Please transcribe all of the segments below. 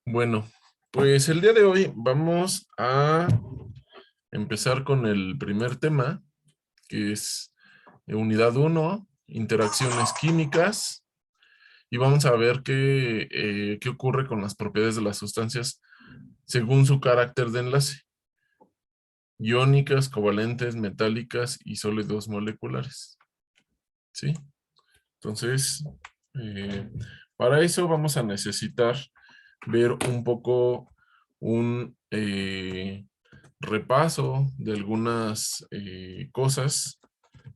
Bueno, pues el día de hoy vamos a empezar con el primer tema, que es unidad 1, interacciones químicas, y vamos a ver qué ocurre con las propiedades de las sustancias según su carácter de enlace: iónicas, covalentes, metálicas y sólidos moleculares. ¿Sí? Entonces, eh, para eso vamos a necesitar ver un poco un repaso de algunas cosas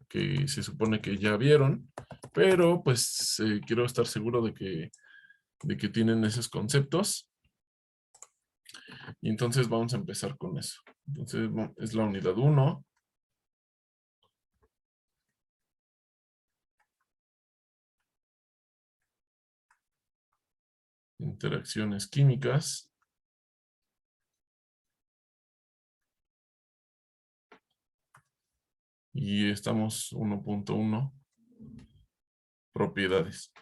que se supone que ya vieron, pero pues quiero estar seguro de que tienen esos conceptos, y entonces vamos a empezar con eso. Entonces es la unidad 1. Interacciones químicas. Y estamos 1.1, propiedades.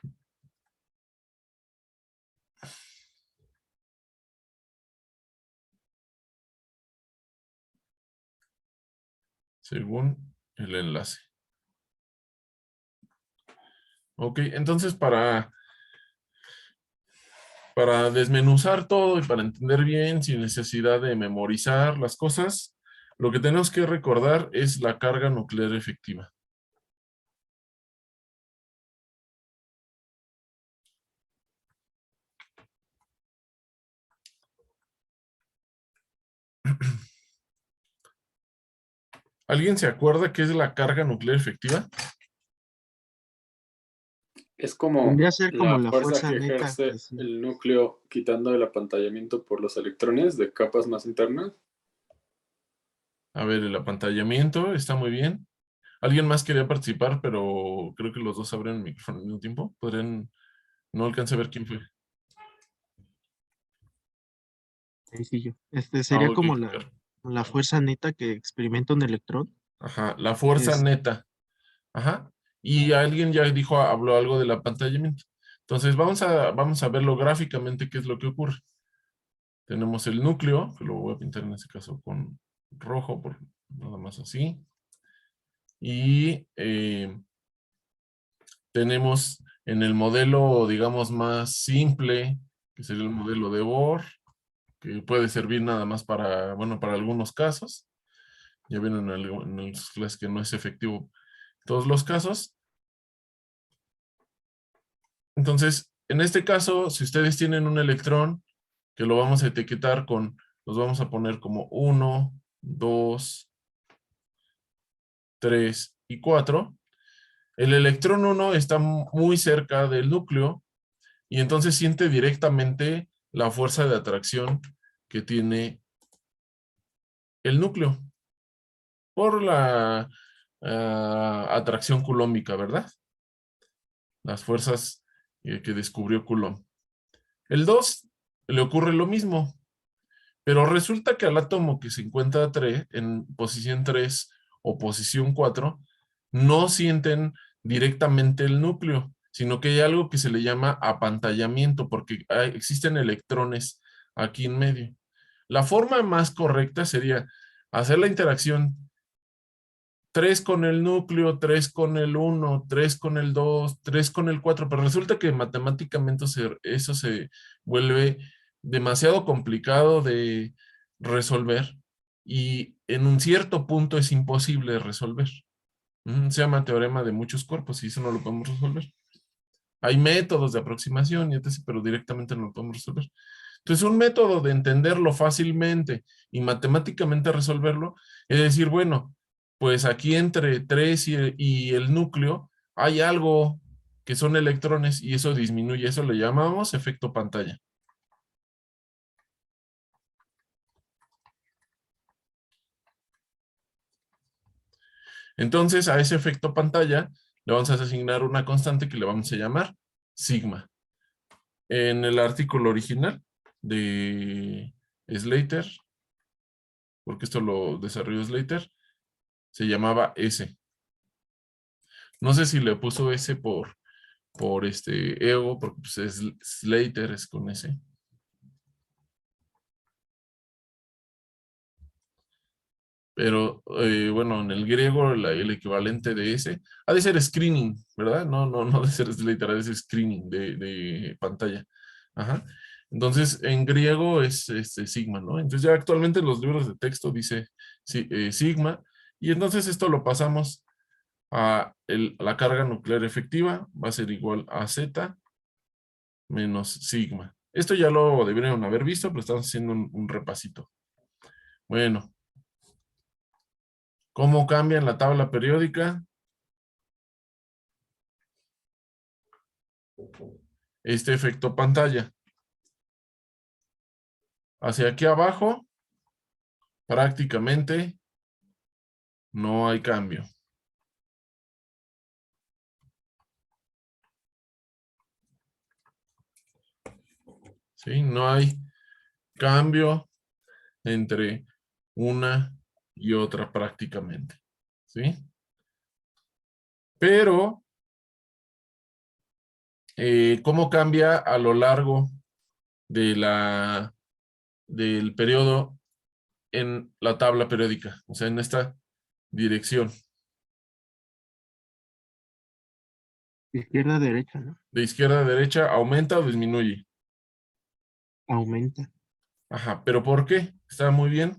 Según el enlace. Ok, entonces para desmenuzar todo y para entender bien, sin necesidad de memorizar las cosas, lo que tenemos que recordar es la carga nuclear efectiva. ¿Alguien se acuerda qué es la carga nuclear efectiva? Es como Vendría a ser como la la fuerza fuerza que neta que ejerce sí. el núcleo quitando el apantallamiento por los electrones de capas más internas. A ver, el apantallamiento está muy bien. Alguien más quería participar, pero creo que los dos abrieron el micrófono al mismo tiempo. No alcancé a ver quién fue. Sencillo. Ah, Sería ok, como claro. la fuerza neta que experimenta un electrón. Ajá, la fuerza Es, neta. Ajá. Y alguien ya habló algo del apantallamiento. Entonces vamos a verlo gráficamente qué es lo que ocurre. Tenemos el núcleo, que lo voy a pintar en este caso con rojo, por nada más así. Y tenemos en el modelo, digamos, más simple, que sería el modelo de Bohr, que puede servir nada más para, bueno, para algunos casos. Ya ven en las clases que no es efectivo en todos los casos. Entonces, en este caso, si ustedes tienen un electrón, que lo vamos a etiquetar los vamos a poner como 1, 2, 3 y 4. El electrón 1 está muy cerca del núcleo y entonces siente directamente la fuerza de atracción que tiene el núcleo por la atracción coulombica, ¿verdad? Las fuerzas que descubrió Coulomb. El 2 le ocurre lo mismo, pero resulta que al átomo que se encuentra en posición 3 o posición 4 no sienten directamente el núcleo, sino que hay algo que se le llama apantallamiento, porque existen electrones aquí en medio. La forma más correcta sería hacer la interacción 3 con el núcleo, 3 con el 1, 3 con el 2, 3 con el 4, pero resulta que matemáticamente eso se vuelve demasiado complicado de resolver y en un cierto punto es imposible resolver. Se llama teorema de muchos cuerpos y eso no lo podemos resolver. Hay métodos de aproximación y etc., pero directamente no lo podemos resolver. Entonces, un método de entenderlo fácilmente y matemáticamente resolverlo es decir, bueno, pues aquí entre 3 y el núcleo hay algo que son electrones y eso disminuye, eso le llamamos efecto pantalla. Entonces, a ese efecto pantalla le vamos a asignar una constante que le vamos a llamar sigma. En el artículo original de Slater, porque esto lo desarrolló Slater, se llamaba S. No sé si le puso S por ego, porque pues es Slater, es con S. pero bueno, en el griego el equivalente de ese ha de ser screening, ¿verdad? No de ser literal, es screening de pantalla. Ajá. Entonces, en griego es sigma, ¿no? Entonces ya actualmente en los libros de texto dice sigma, y entonces esto lo pasamos a la carga nuclear efectiva, va a ser igual a Z menos sigma. Esto ya lo deberían haber visto, pero estamos haciendo un repasito. Bueno, ¿cómo cambia en la tabla periódica? Este efecto pantalla. Hacia aquí abajo, prácticamente no hay cambio. ¿Sí? No hay cambio entre una y otra prácticamente. ¿Sí? Pero, ¿cómo cambia a lo largo de del periodo en la tabla periódica? O sea, en esta dirección. Izquierda a derecha, ¿no? De izquierda a derecha, ¿aumenta o disminuye? Aumenta. Ajá, ¿pero por qué? Está muy bien.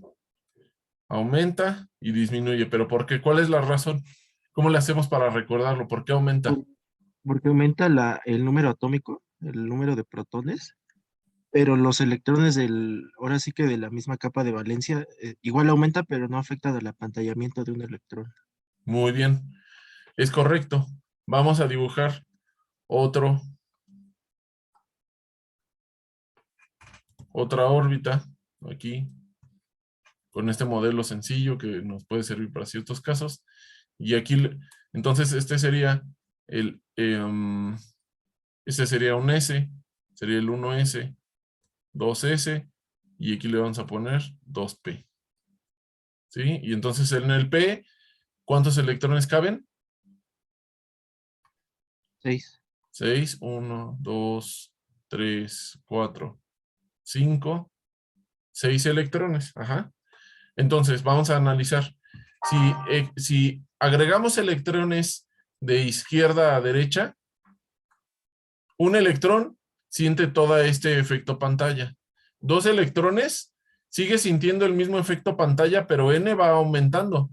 Aumenta y disminuye, ¿pero por qué? ¿Cuál es la razón? ¿Cómo le hacemos para recordarlo? ¿Por qué aumenta? Por- Porque aumenta el número atómico, el número de protones, pero los electrones ahora sí que de la misma capa de valencia, igual aumenta, pero no afecta al apantallamiento de un electrón. Muy bien, es correcto. Vamos a dibujar otra órbita aquí con este modelo sencillo que nos puede servir para ciertos casos. Y aquí, entonces este sería este sería un S, sería el 1S, 2S, y aquí le vamos a poner 2P. ¿Sí? Y entonces en el P, ¿cuántos electrones caben? 6. 6, 1, 2, 3, 4, 5, 6 electrones. Ajá. Entonces, vamos a analizar. Si agregamos electrones de izquierda a derecha, un electrón siente todo este efecto pantalla. 2 electrones sigue sintiendo el mismo efecto pantalla, pero N va aumentando.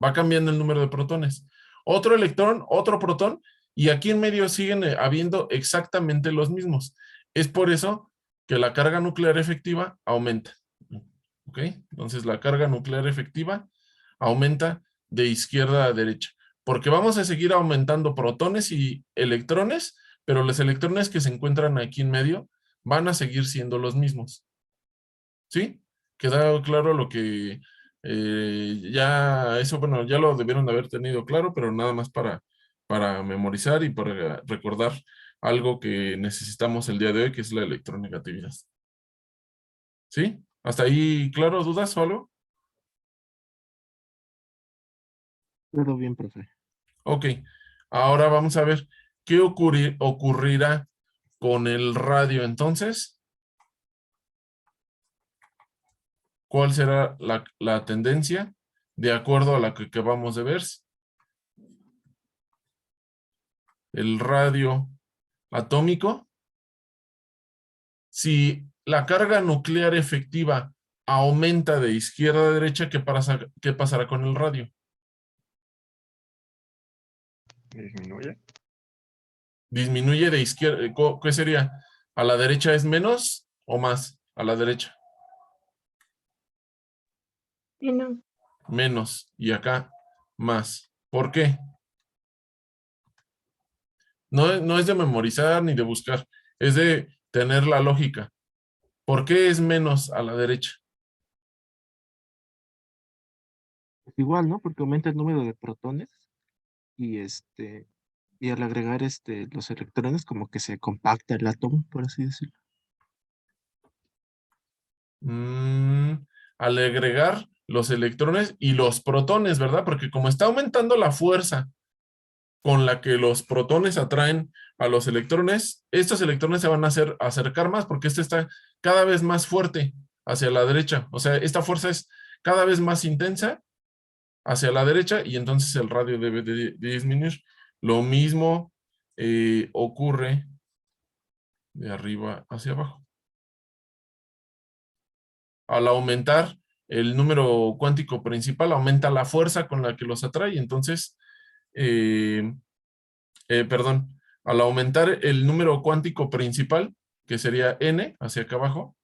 Va cambiando el número de protones. Otro electrón, otro protón, y aquí en medio siguen habiendo exactamente los mismos. Es por eso que la carga nuclear efectiva aumenta. ¿Ok? Entonces la carga nuclear efectiva aumenta de izquierda a derecha. Porque vamos a seguir aumentando protones y electrones, pero los electrones que se encuentran aquí en medio van a seguir siendo los mismos. ¿Sí? ¿Queda claro lo que ya eso, bueno, ya lo debieron de haber tenido claro, pero nada más para memorizar y para recordar algo que necesitamos el día de hoy, que es la electronegatividad? ¿Sí? ¿Hasta ahí claro? ¿Dudas o algo? Todo bien, profe. Ok, ahora vamos a ver qué ocurrirá con el radio entonces. ¿Cuál será la tendencia de acuerdo a la que acabamos de ver? El radio atómico. Si la carga nuclear efectiva aumenta de izquierda a derecha, ¿qué pasará con el radio? Disminuye. Disminuye de izquierda. ¿Qué sería? ¿A la derecha es menos o más? A la derecha. Menos. Menos. Y acá más. ¿Por qué? No es de memorizar ni de buscar. Es de tener la lógica. ¿Por qué es menos a la derecha? Pues igual, ¿no? Porque aumenta el número de protones y y al agregar los electrones como que se compacta el átomo, por así decirlo. Al agregar los electrones y los protones, ¿verdad? Porque como está aumentando la fuerza con la que los protones atraen a los electrones, estos electrones se van a acercar más porque este está cada vez más fuerte hacia la derecha. O sea, esta fuerza es cada vez más intensa hacia la derecha y entonces el radio debe de disminuir. Lo mismo ocurre de arriba hacia abajo. Al aumentar el número cuántico principal, aumenta la fuerza con la que los atrae. Entonces, perdón, al aumentar el número cuántico principal, que sería n, hacia acá abajo,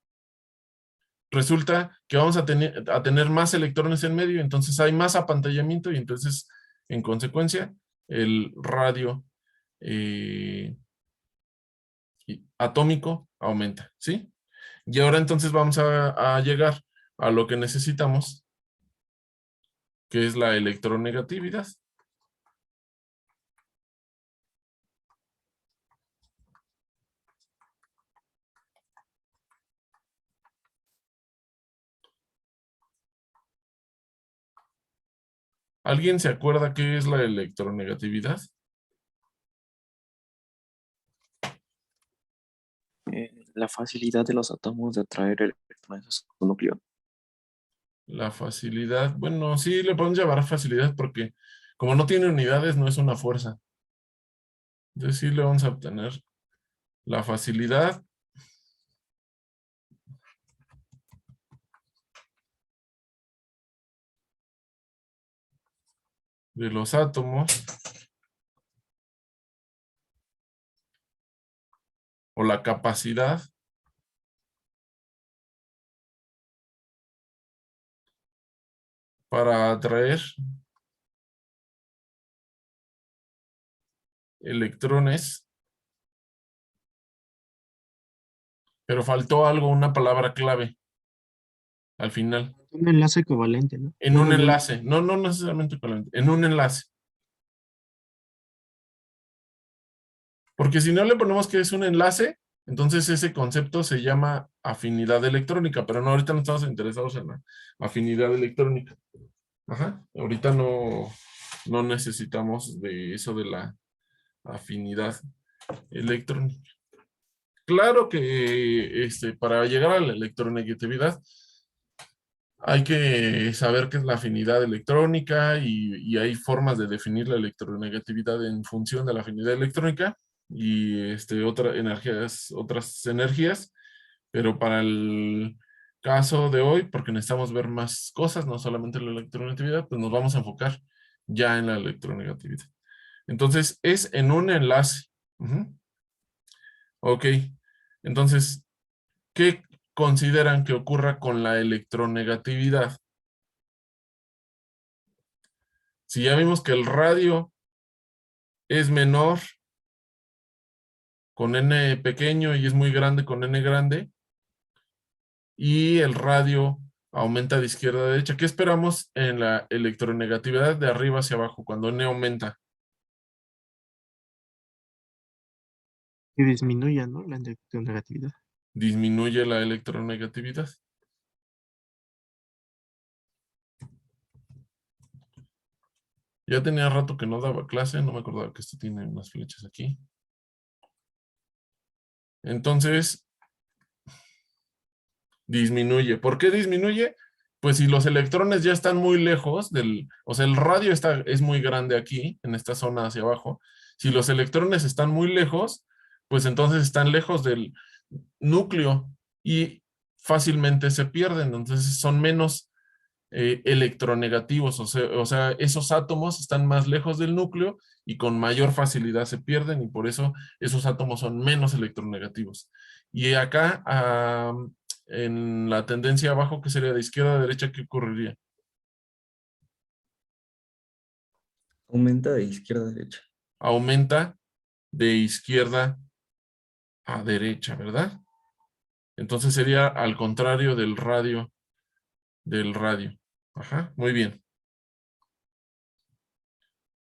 resulta que vamos a tener más electrones en medio, entonces hay más apantallamiento y entonces, en consecuencia, el radio atómico aumenta, ¿sí? Y ahora entonces vamos a llegar a lo que necesitamos, que es la electronegatividad. ¿Alguien se acuerda qué es la electronegatividad? La facilidad de los átomos de atraer electrones a su núcleo. La facilidad, bueno, sí le podemos llamar facilidad porque como no tiene unidades no es una fuerza. Entonces sí le vamos a obtener la facilidad de los átomos o la capacidad para atraer electrones, pero faltó algo, una palabra clave al final. Un enlace covalente, ¿no? En un enlace, no necesariamente covalente, en un enlace. Porque si no le ponemos que es un enlace, entonces ese concepto se llama afinidad electrónica, pero no, ahorita no estamos interesados en la afinidad electrónica. Ajá, ahorita no necesitamos de eso de la afinidad electrónica. Claro que para llegar a la electronegatividad hay que saber qué es la afinidad electrónica y hay formas de definir la electronegatividad en función de la afinidad electrónica y otras energías, pero para el caso de hoy, porque necesitamos ver más cosas, no solamente la electronegatividad, pues nos vamos a enfocar ya en la electronegatividad. Entonces, es en un enlace. Ok, entonces, ¿qué consideran que ocurra con la electronegatividad? Si ya vimos que el radio es menor con n pequeño y es muy grande con n grande, y el radio aumenta de izquierda a derecha, ¿qué esperamos en la electronegatividad de arriba hacia abajo cuando n aumenta? Que disminuya, ¿no? La electronegatividad. Disminuye la electronegatividad. Ya tenía rato que no daba clase, no me acordaba que esto tiene unas flechas aquí. Entonces, disminuye. ¿Por qué disminuye? Pues si los electrones ya están muy lejos o sea, el radio es muy grande aquí, en esta zona hacia abajo. Si los electrones están muy lejos, pues entonces están lejos del núcleo y fácilmente se pierden. Entonces son menos electronegativos, o sea, esos átomos están más lejos del núcleo y con mayor facilidad se pierden y por eso esos átomos son menos electronegativos. Y acá, en la tendencia abajo, que sería de izquierda a derecha, ¿qué ocurriría? Aumenta de izquierda a derecha. Aumenta de izquierda a derecha, ¿verdad? Entonces sería al contrario del radio. Ajá, muy bien.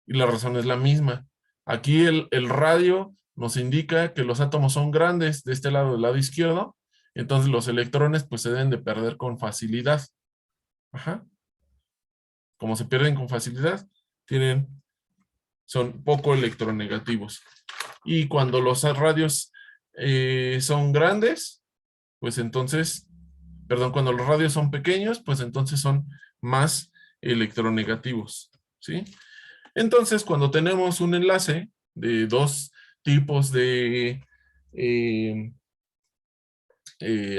Y la razón es la misma. Aquí el radio nos indica que los átomos son grandes de este lado, del lado izquierdo, entonces los electrones pues se deben de perder con facilidad. Ajá. Como se pierden con facilidad, son poco electronegativos. Y cuando los radios son grandes, pues entonces perdón, cuando los radios son pequeños, pues entonces son más electronegativos, ¿sí? Entonces, cuando tenemos un enlace de dos tipos de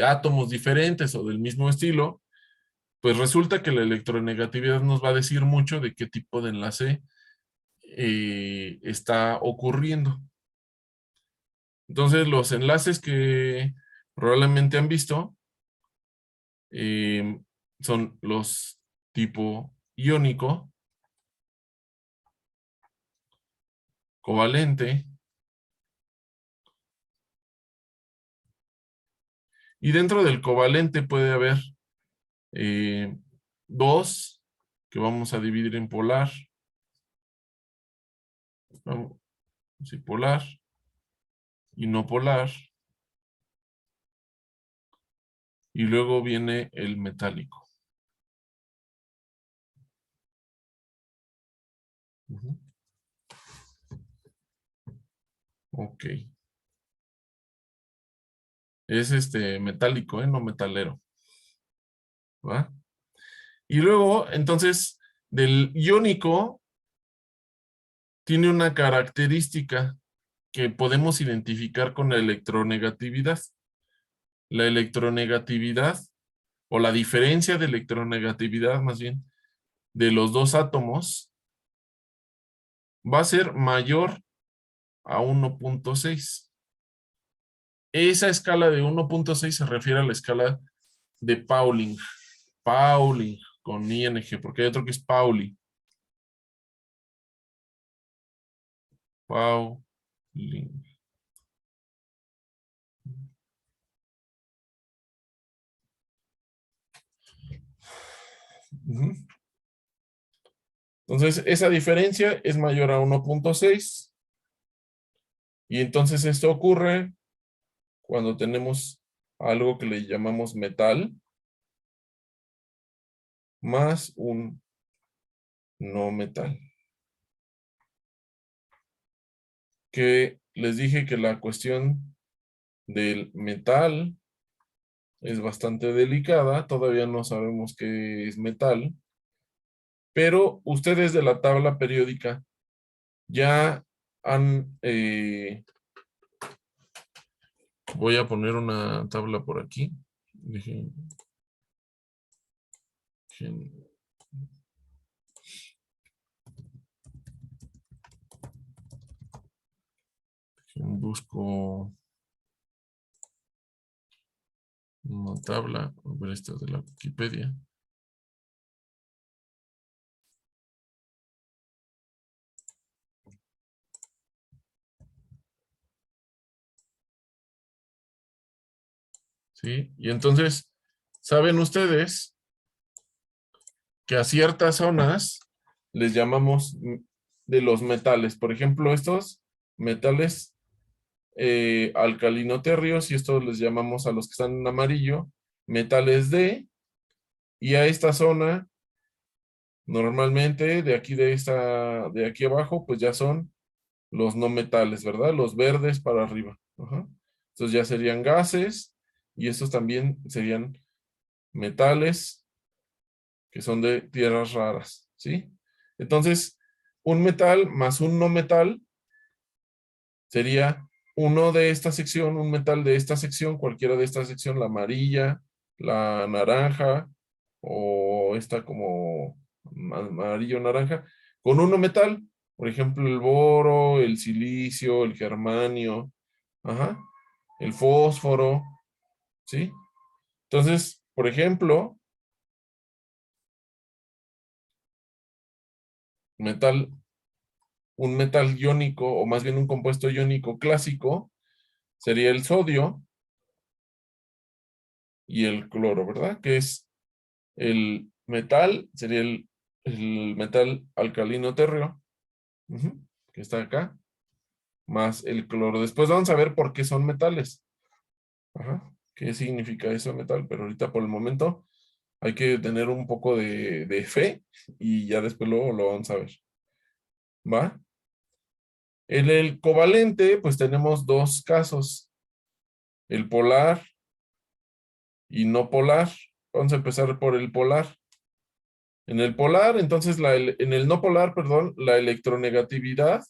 átomos diferentes o del mismo estilo, pues resulta que la electronegatividad nos va a decir mucho de qué tipo de enlace está ocurriendo. Entonces, los enlaces que probablemente han visto son los tipo iónico, covalente, y dentro del covalente puede haber dos que vamos a dividir en polar, sí, polar y no polar, y luego viene el metálico. Ujú. Ok. Es metálico, no metalero. ¿Va? Y luego, entonces, del iónico tiene una característica que podemos identificar con la electronegatividad. La electronegatividad, o la diferencia de electronegatividad más bien, de los dos átomos, va a ser mayor a 1.6. Esa escala de 1.6 se refiere a la escala de Pauling. Pauling, con ING, porque hay otro que es Pauli. Pauling. Ujú. Entonces, esa diferencia es mayor a 1.6. Y entonces esto ocurre cuando tenemos algo que le llamamos metal más un no metal. Que les dije que la cuestión del metal es bastante delicada. Todavía no sabemos qué es metal. Pero ustedes de la tabla periódica ya han... voy a poner una tabla por aquí. Busco una tabla. A ver, esta es de la Wikipedia. ¿Sí? Y entonces, ¿saben ustedes que a ciertas zonas les llamamos de los metales? Por ejemplo, estos metales alcalinoterrios, y estos les llamamos a los que están en amarillo, metales D, y a esta zona, normalmente de aquí abajo, pues ya son los no metales, ¿verdad? Los verdes para arriba. Ajá. Estos ya serían gases, y estos también serían metales que son de tierras raras, ¿sí? Entonces, un metal más un no metal sería uno de esta sección, un metal de esta sección, cualquiera de esta sección, la amarilla, la naranja, o esta como amarillo naranja, con un no metal, por ejemplo, el boro, el silicio, el germanio, ajá, el fósforo, ¿sí? Entonces, por ejemplo, un metal iónico, o más bien un compuesto iónico clásico, sería el sodio y el cloro, ¿verdad? Que es el metal, sería el metal alcalino térreo, que está acá, más el cloro. Después vamos a ver por qué son metales. Ajá. ¿Qué significa eso metal? Pero ahorita por el momento hay que tener un poco de fe y ya después lo vamos a ver. ¿Va? En el covalente, pues tenemos dos casos, el polar y no polar. Vamos a empezar por el polar. En el polar, entonces, en el no polar, perdón, la electronegatividad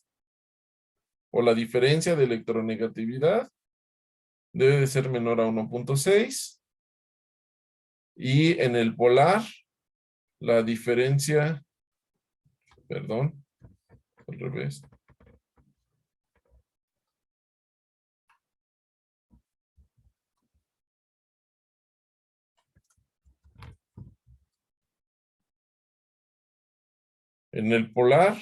o la diferencia de electronegatividad debe de ser menor a 1.6. Y en el polar, la diferencia, perdón, al revés. En el polar,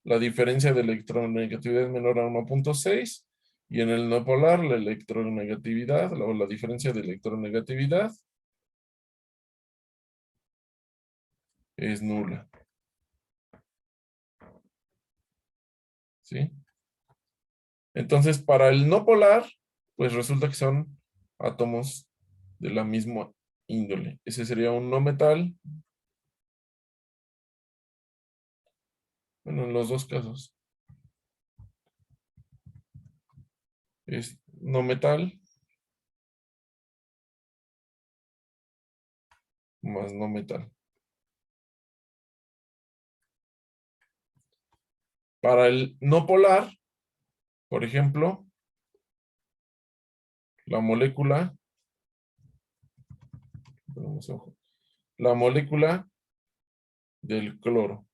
la diferencia de electronegatividad es menor a 1.6 y en el no polar, la electronegatividad o la diferencia de electronegatividad es nula. ¿Sí? Entonces, para el no polar, pues resulta que son átomos de la misma índole. Ese sería un no metal. Bueno, en los dos casos. Es no metal más no metal. Para el no polar, por ejemplo, la molécula, la molécula del cloro.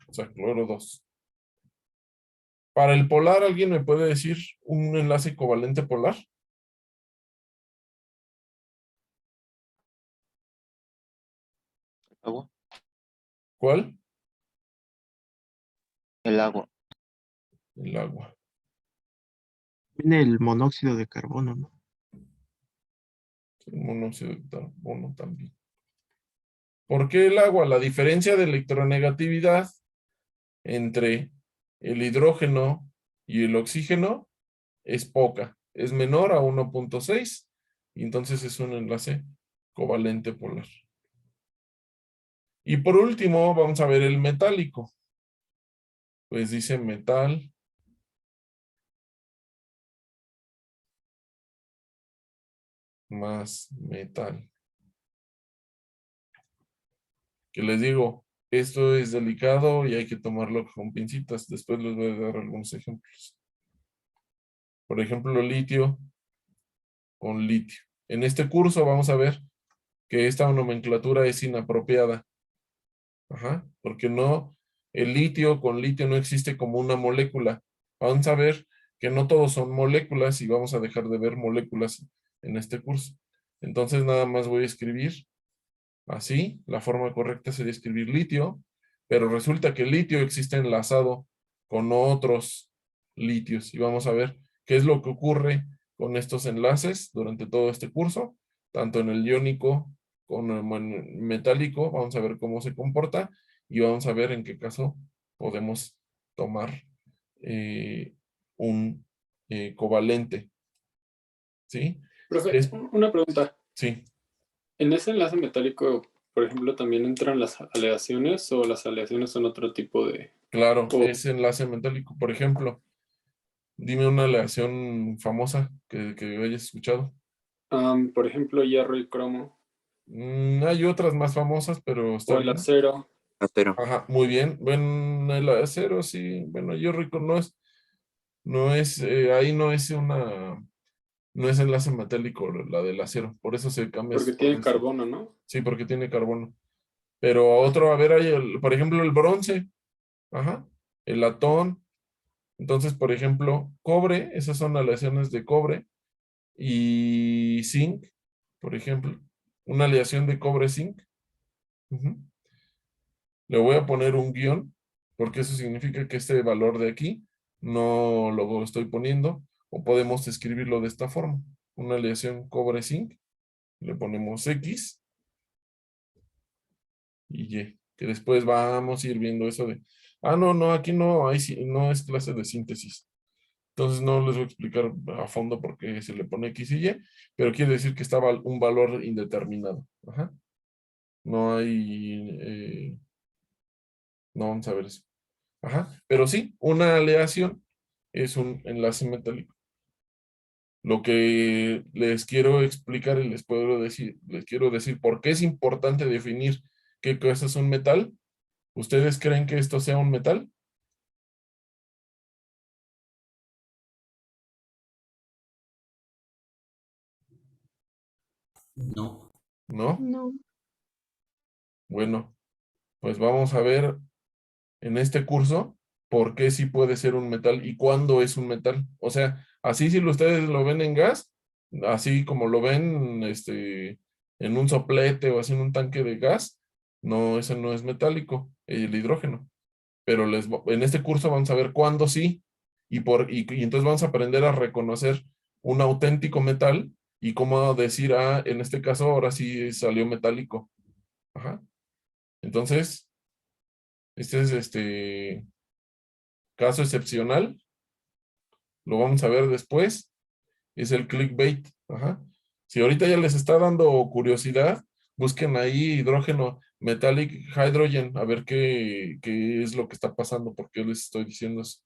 O sea, cloro 2. Para el polar, ¿alguien me puede decir un enlace covalente polar? Agua. ¿Cuál? El agua. El agua. Viene el monóxido de carbono, ¿no? El monóxido de carbono también. ¿Por qué el agua? La diferencia de electronegatividad entre el hidrógeno y el oxígeno es poca. Es menor a 1.6 y entonces es un enlace covalente polar. Y por último, vamos a ver el metálico. Pues dice metal más metal. Que les digo, esto es delicado y hay que tomarlo con pincitas. Después les voy a dar algunos ejemplos. Por ejemplo, litio con litio. En este curso vamos a ver que esta nomenclatura es inapropiada. Ajá, porque no, el litio con litio no existe como una molécula. Vamos a ver que no todos son moléculas y vamos a dejar de ver moléculas en este curso. Entonces nada más voy a escribir así. La forma correcta sería escribir litio, pero resulta que el litio existe enlazado con otros litios y vamos a ver qué es lo que ocurre con estos enlaces durante todo este curso, tanto en el iónico como en el metálico. Vamos a ver cómo se comporta y vamos a ver en qué caso podemos tomar un covalente. ¿Sí? Profe, Es, una pregunta. sí, ¿En ese enlace metálico, por ejemplo, también entran las aleaciones o las aleaciones son otro tipo de... claro, o, ese enlace metálico, por ejemplo, dime una aleación famosa que hayas escuchado. por ejemplo, hierro y cromo Hay otras más famosas, pero está o el bien. acero? Acero. Ajá, muy bien. Bueno, el acero, sí. Bueno, yo rico ahí no es enlace metálico la del acero. Por eso se cambia Porque por tiene eso. carbono, ¿no? Sí, porque tiene carbono. Pero otro, a ver, hay por ejemplo, el bronce. Ajá. El latón. Entonces, por ejemplo, cobre, esas son aleaciones de cobre. Y zinc, por ejemplo. Una aleación de cobre-zinc. Le voy a poner un guión, porque eso significa que este valor de aquí no lo estoy poniendo, o podemos escribirlo de esta forma. Una aleación cobre-zinc, le ponemos X y Y, que después vamos a ir viendo eso de, no, aquí no, no es clase de síntesis. Entonces no les voy a explicar a fondo por qué se le pone X y Y, pero quiere decir que está un valor indeterminado. Ajá. No hay, no vamos a ver eso. Ajá, pero sí, una aleación es un enlace metálico. Lo que les quiero explicar y les quiero decir por qué es importante definir qué cosa es un metal. ¿Ustedes creen que esto sea un metal? No. ¿No? No. Bueno, pues vamos a ver en este curso por qué sí puede ser un metal y cuándo es un metal. O sea, así si ustedes lo ven en gas, así como lo ven en un soplete o así en un tanque de gas, no, ese no es metálico, el hidrógeno. Pero en este curso vamos a ver cuándo sí y entonces vamos a aprender a reconocer un auténtico metal y cómo decir, ah, en este caso ahora sí salió metálico. Ajá. Entonces, este es caso excepcional, lo vamos a ver después, es el clickbait. Ajá. Si ahorita ya les está dando curiosidad, busquen ahí hidrógeno, metallic hydrogen, a ver qué es lo que está pasando, porque les estoy diciendo eso.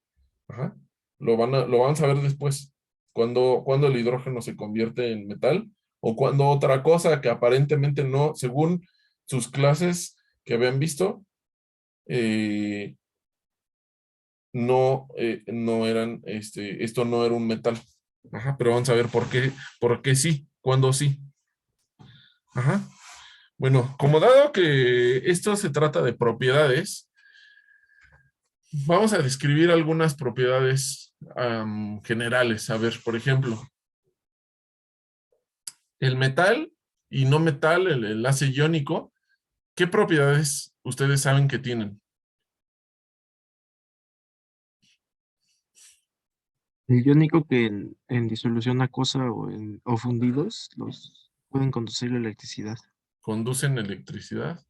Ajá. Lo vamos a ver después, cuando el hidrógeno se convierte en metal, o cuando otra cosa que aparentemente no, según sus clases que habían visto, eh, no eran, esto no era un metal. Ajá, pero vamos a ver por qué sí, cuándo sí. Ajá. Bueno, como dado que esto se trata de propiedades, vamos a describir algunas propiedades generales. A ver, por ejemplo, el metal y no metal, el enlace iónico, ¿qué propiedades ustedes saben que tienen? El iónico que en disolución acuosa o fundidos los pueden conducir la electricidad. ¿Conducen electricidad?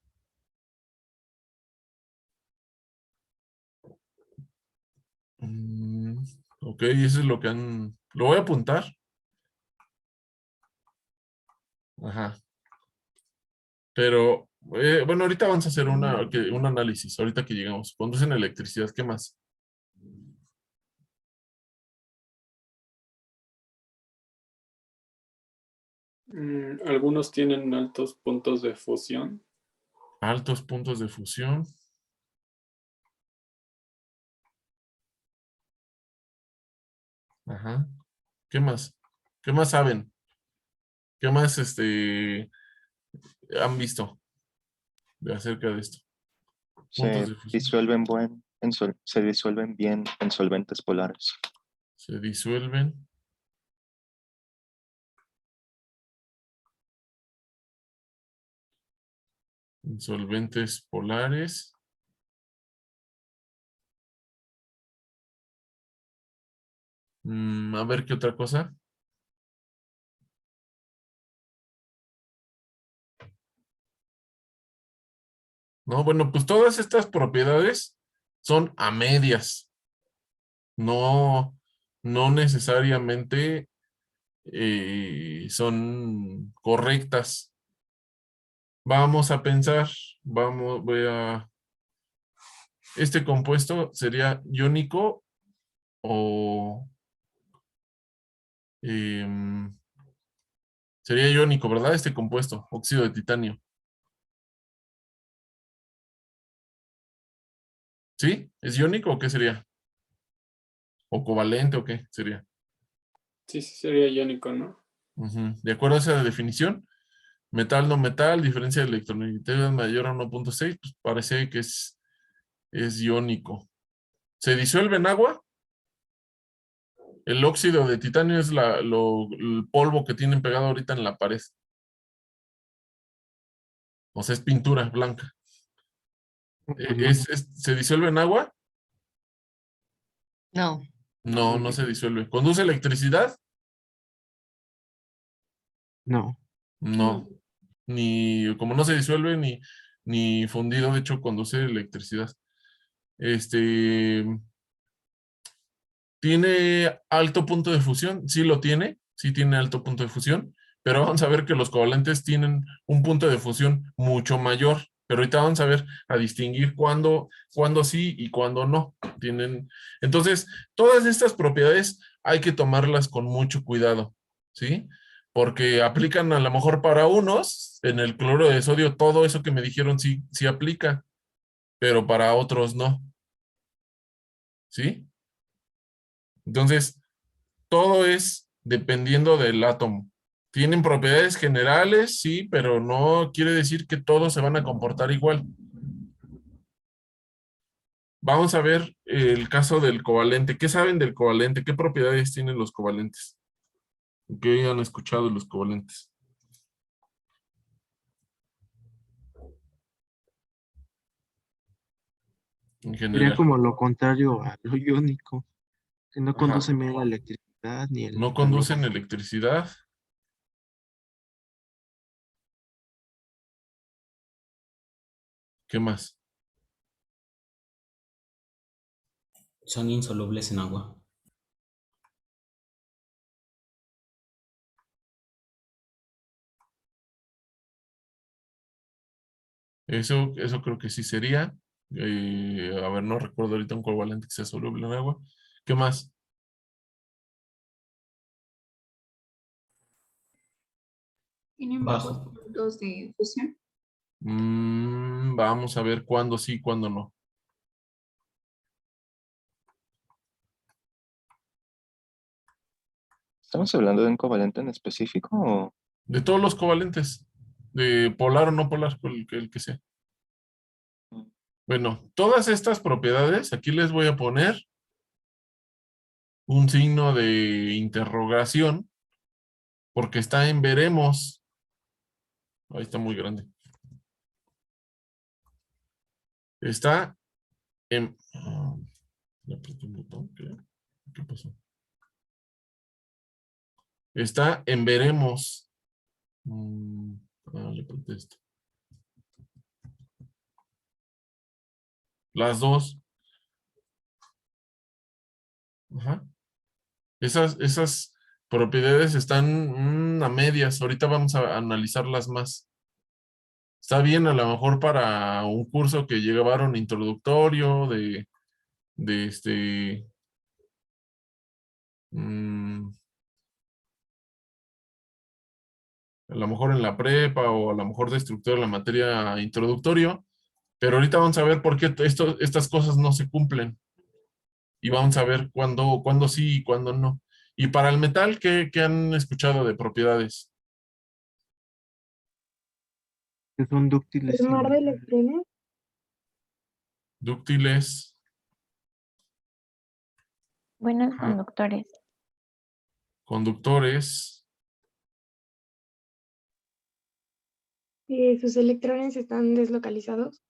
Mm, ok, eso es lo que han... Lo voy a apuntar. Ajá. Pero, bueno, ahorita vamos a hacer un análisis, ahorita que llegamos. Conducen electricidad, ¿qué más? Algunos tienen altos puntos de fusión. Altos puntos de fusión. Ajá. ¿Qué más? ¿Qué más saben? ¿Qué más han visto acerca de esto? Puntos Se de fusión. disuelven, se disuelven bien en solventes polares. Se disuelven. En solventes polares. A ver qué otra cosa. No, bueno, pues todas estas propiedades son a medias. No, no necesariamente son correctas. Vamos a pensar, este compuesto sería iónico o em, sería iónico, ¿verdad? Este compuesto, óxido de titanio. ¿Sí? ¿Es iónico o qué sería? ¿O covalente o qué sería? Sí, sí sería iónico, ¿no? Ujú. De acuerdo a esa definición, metal no metal, diferencia de electronegatividad mayor a 1.6, pues parece que es iónico. ¿Se disuelve en agua? El óxido de titanio es el polvo que tienen pegado ahorita en la pared. O sea, es pintura blanca. No. ¿Se disuelve en agua? No. No, no se disuelve. ¿Conduce electricidad? No. No. Ni, como no se disuelve ni fundido, de hecho, conduce electricidad. Este, ¿Tiene alto punto de fusión? Sí lo tiene, sí tiene alto punto de fusión, pero vamos a ver que los covalentes tienen un punto de fusión mucho mayor. Pero ahorita vamos a ver, a distinguir cuándo sí y cuándo no. Entonces, todas estas propiedades hay que tomarlas con mucho cuidado, ¿sí? Porque aplican a lo mejor para unos, en el cloruro de sodio, todo eso que me dijeron sí, sí aplica, pero para otros no, ¿sí? Entonces, todo es dependiendo del átomo. Tienen propiedades generales, sí, pero no quiere decir que todos se van a comportar igual. Vamos a ver el caso del covalente. ¿Qué saben del covalente? ¿Qué propiedades tienen los covalentes? ¿Qué han escuchado de los covalentes? En Sería general. como lo contrario a lo iónico, que no Ajá. conduce ni la electricidad ni el No calor. conducen electricidad. ¿Qué más? Son insolubles en agua. Eso creo que sí sería. A ver, no recuerdo ahorita un covalente que sea soluble en agua. ¿Qué más? ¿Tienen bajos Bajo. puntos de fusión? Vamos a ver cuándo sí, cuándo no. ¿Estamos hablando de un covalente en específico o De todos los covalentes, de polar o no polar, el que sea. Bueno, todas estas propiedades, aquí les voy a poner un signo de interrogación, porque está en veremos. Ahí está muy grande. Está en... le apreté un botón, ¿qué pasó? Está en veremos. Le apreté esto. Las dos. Ajá. Esas propiedades están a medias. Ahorita vamos a analizarlas más. Está bien a lo mejor para un curso que llevaron introductorio de mm, a lo mejor en la prepa o a lo mejor de estructura de la materia introductorio, pero ahorita vamos a ver por qué estas cosas no se cumplen y vamos a ver cuándo sí y cuándo no. Y para el metal, ¿qué han escuchado de propiedades? Que son dúctiles. ¿El mar de electrones? Dúctiles. Buenos Ajá. conductores. Conductores. ¿Sus electrones están deslocalizados?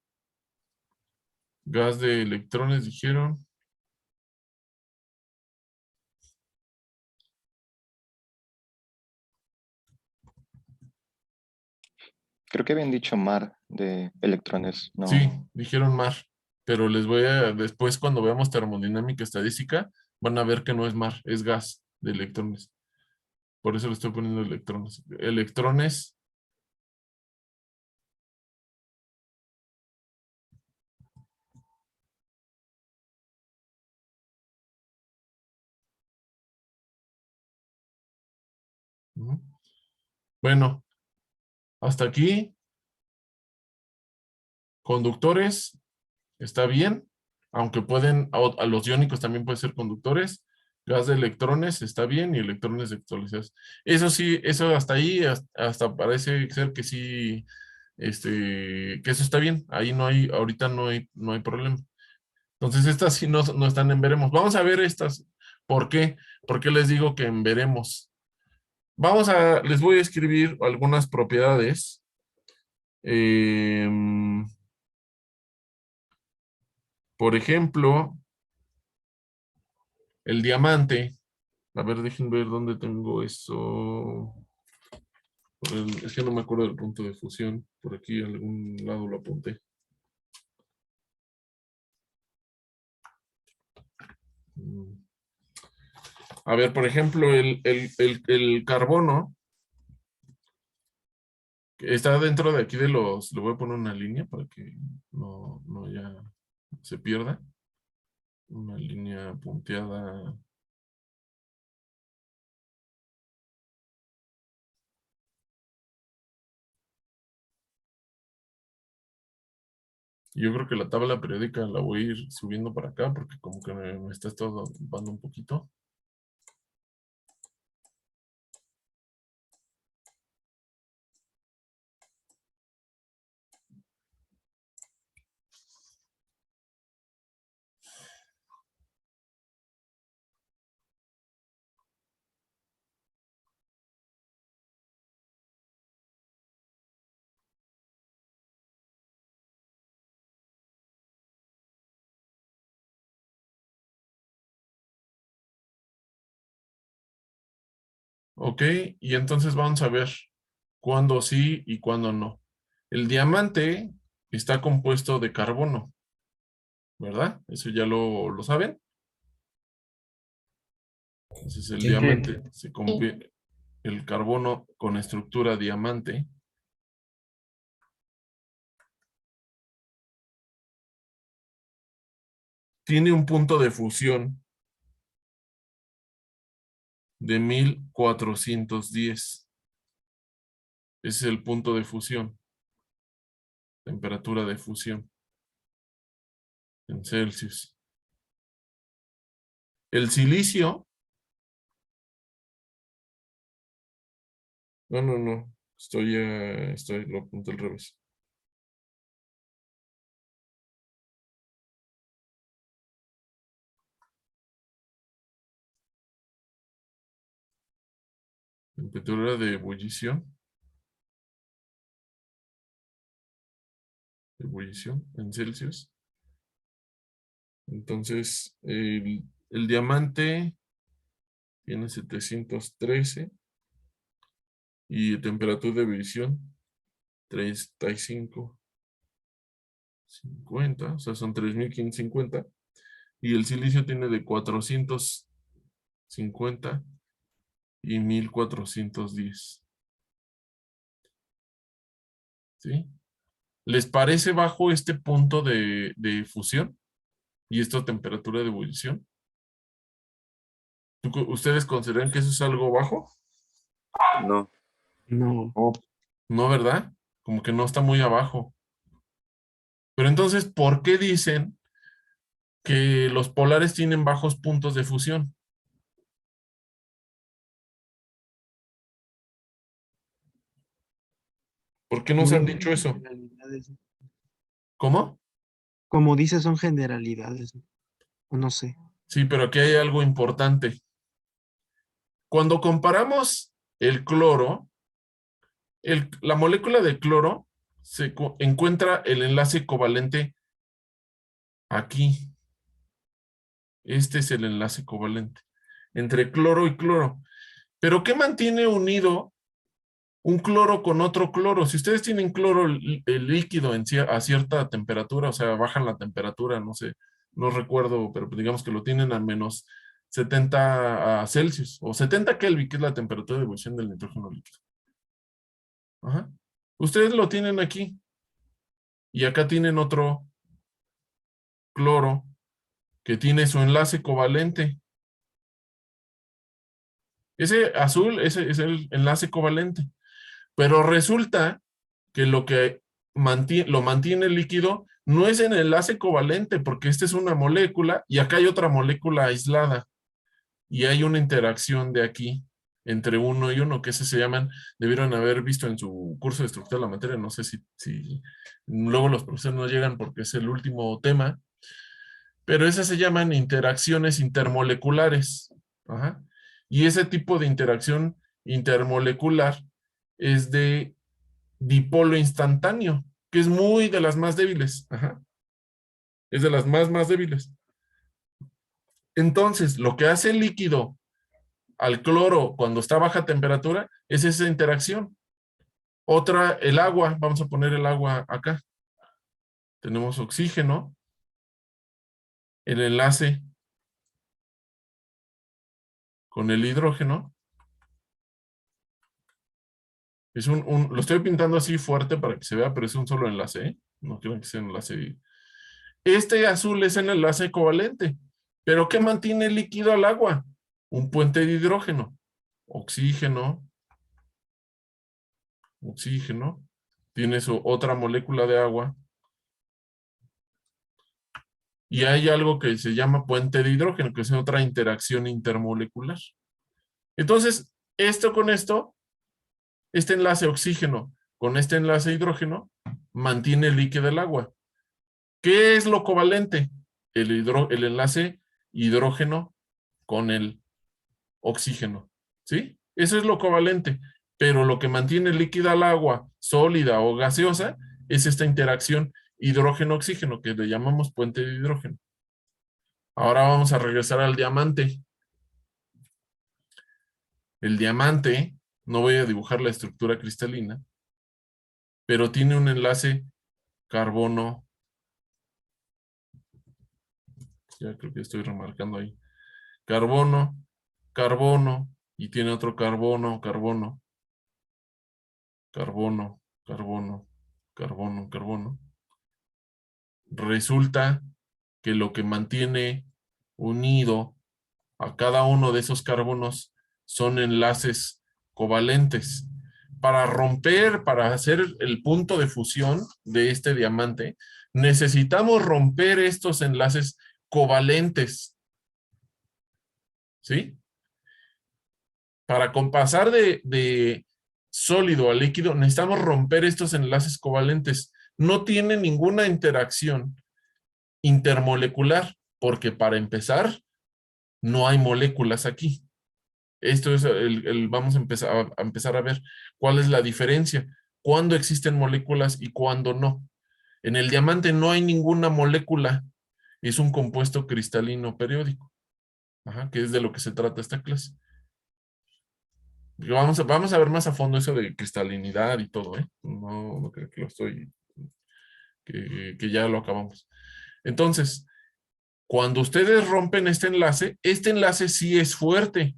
Gas de electrones, dijeron. creo que habían dicho mar de electrones? No. Sí, dijeron mar, pero después cuando veamos termodinámica estadística, van a ver que no es mar, es gas de electrones. Por eso le estoy poniendo electrones. Electrones. Ujú. Bueno, hasta aquí. Conductores, está bien, aunque a los iónicos también pueden ser conductores. Gas de electrones está bien y electrones actualizados. Eso sí, eso hasta ahí, hasta parece ser que sí, que eso está bien. Ahí ahorita no hay problema. Entonces estas sí no están en veremos. Vamos a ver estas. ¿Por qué? ¿Por qué les digo que en veremos? Les voy a escribir algunas propiedades. Por ejemplo, el diamante. A ver, déjenme ver dónde tengo eso. Es que no me acuerdo del punto de fusión. Por aquí, a algún lado lo apunté. A ver, por ejemplo, el carbono, Está dentro de aquí de los, le voy a poner una línea para que no ya se pierda. Una línea punteada. Yo creo que la tabla periódica la voy a ir subiendo para acá porque como que me está estorbando un poquito. Ok, y entonces vamos a ver cuándo sí y cuándo no. El diamante está compuesto de carbono, ¿verdad? Eso ya lo saben. Entonces el Sí. diamante se convierte, el carbono con estructura diamante tiene un punto de fusión de 1410. Ese es el punto de fusión, temperatura de fusión en Celsius. El silicio, no, lo apunté al revés. Temperatura de ebullición en Celsius. Entonces, el diamante tiene 713 y temperatura de ebullición 3550, o sea, son 3550. Y el silicio tiene de 450 y 1410. ¿Sí? ¿Les parece bajo este punto de fusión y esta temperatura de ebullición? ¿Ustedes consideran que eso es algo bajo? No. No. No, ¿verdad? Como que no está muy abajo. Pero entonces, ¿por qué dicen que los polares tienen bajos puntos de fusión? ¿Por qué nos han dicho eso? Generalidades. ¿Cómo? Como dices, son generalidades. No sé. Sí, pero aquí hay algo importante. Cuando comparamos el cloro, la molécula de cloro se encuentra el enlace covalente aquí. Este es el enlace covalente entre cloro y cloro. ¿Pero qué mantiene unido un cloro con otro cloro? Si ustedes tienen cloro el líquido a cierta temperatura, o sea, bajan la temperatura, no sé, no recuerdo, pero digamos que lo tienen a menos 70 a Celsius o 70 Kelvin, que es la temperatura de ebullición del nitrógeno líquido. Ajá. Ustedes lo tienen aquí y acá tienen otro cloro que tiene su enlace covalente. Ese azul, ese es el enlace covalente. Pero resulta que lo que lo mantiene el líquido no es en el enlace covalente, porque esta es una molécula y acá hay otra molécula aislada. Y hay una interacción de aquí entre uno y uno, que ese se llaman, debieron haber visto en su curso de estructura de la materia, no sé si luego los profesores no llegan porque es el último tema, pero esas se llaman interacciones intermoleculares. Ajá. Y ese tipo de interacción intermolecular es de dipolo instantáneo, que es muy de las más débiles. Ajá. Es de las más débiles. Entonces, lo que hace el líquido al cloro cuando está a baja temperatura es esa interacción. Otra, el agua, vamos a poner el agua acá. Tenemos oxígeno, el enlace con el hidrógeno. Lo estoy pintando así fuerte para que se vea, pero es un solo enlace, ¿eh? No quiero que sea un enlace. Este azul es el enlace covalente. ¿Pero qué mantiene líquido al agua? Un puente de hidrógeno. Oxígeno. Oxígeno. Tiene su otra molécula de agua. Y hay algo que se llama puente de hidrógeno, que es otra interacción intermolecular. Entonces, esto con esto, este enlace oxígeno con este enlace hidrógeno, mantiene líquido el agua. ¿Qué es lo covalente? El enlace hidrógeno con el oxígeno, ¿sí? Eso es lo covalente, pero lo que mantiene líquida al agua, sólida o gaseosa, es esta interacción hidrógeno-oxígeno, que le llamamos puente de hidrógeno. Ahora vamos a regresar al diamante. El diamante, no voy a dibujar la estructura cristalina, pero tiene un enlace carbono. Ya creo que estoy remarcando ahí. Carbono, carbono, y tiene otro carbono, carbono, carbono, carbono, carbono, carbono. Resulta que lo que mantiene unido a cada uno de esos carbonos son enlaces covalentes. Para romper, para hacer el punto de fusión de este diamante, necesitamos romper estos enlaces covalentes. ¿Sí? Para pasar de sólido a líquido, necesitamos romper estos enlaces covalentes. No tiene ninguna interacción intermolecular, porque para empezar, no hay moléculas aquí. Esto es vamos a empezar a ver cuál es la diferencia, cuándo existen moléculas y cuándo no. En el diamante no hay ninguna molécula, es un compuesto cristalino periódico, que es de lo que se trata esta clase. Vamos a ver más a fondo eso de cristalinidad y todo, ¿eh? No creo que que ya lo acabamos. Entonces, cuando ustedes rompen este enlace sí es fuerte.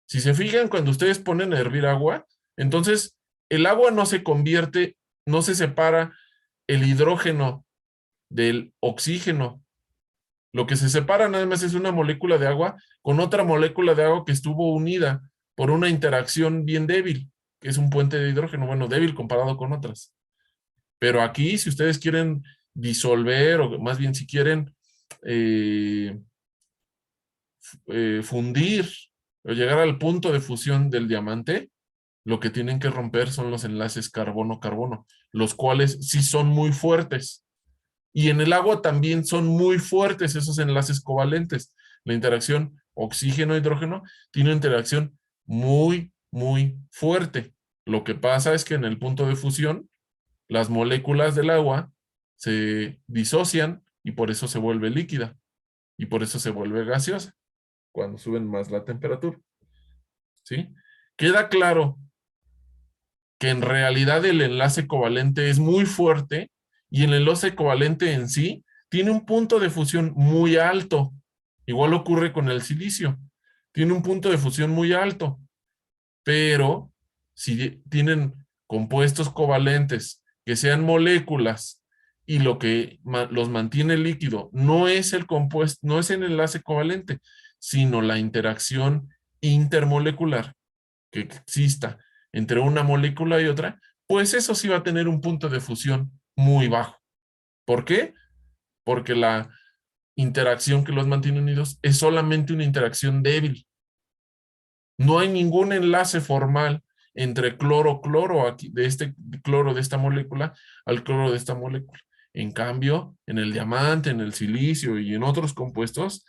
Si se fijan, cuando ustedes ponen a hervir agua, entonces el agua no se convierte, no se separa el hidrógeno del oxígeno. Lo que se separa nada más es una molécula de agua con otra molécula de agua que estuvo unida por una interacción bien débil, que es un puente de hidrógeno, bueno, débil comparado con otras. Pero aquí, si ustedes quieren disolver, o más bien si quieren fundir o llegar al punto de fusión del diamante, lo que tienen que romper son los enlaces carbono-carbono, los cuales sí son muy fuertes. Y en el agua también son muy fuertes esos enlaces covalentes. La interacción oxígeno-hidrógeno tiene una interacción muy, muy fuerte. Lo que pasa es que en el punto de fusión, las moléculas del agua se disocian y por eso se vuelve líquida. Y por eso se vuelve gaseosa, cuando suben más la temperatura. ¿Sí? Queda claro que en realidad el enlace covalente es muy fuerte y el enlace covalente en sí tiene un punto de fusión muy alto. Igual ocurre con el silicio. Tiene un punto de fusión muy alto. Pero si tienen compuestos covalentes que sean moléculas y lo que los mantiene líquido no es el compuesto, no es el enlace covalente, sino la interacción intermolecular que exista entre una molécula y otra, pues eso sí va a tener un punto de fusión muy bajo. ¿Por qué? Porque la interacción que los mantiene unidos es solamente una interacción débil. No hay ningún enlace formal entre cloro-cloro, aquí, de este cloro de esta molécula al cloro de esta molécula. En cambio, en el diamante, en el silicio y en otros compuestos,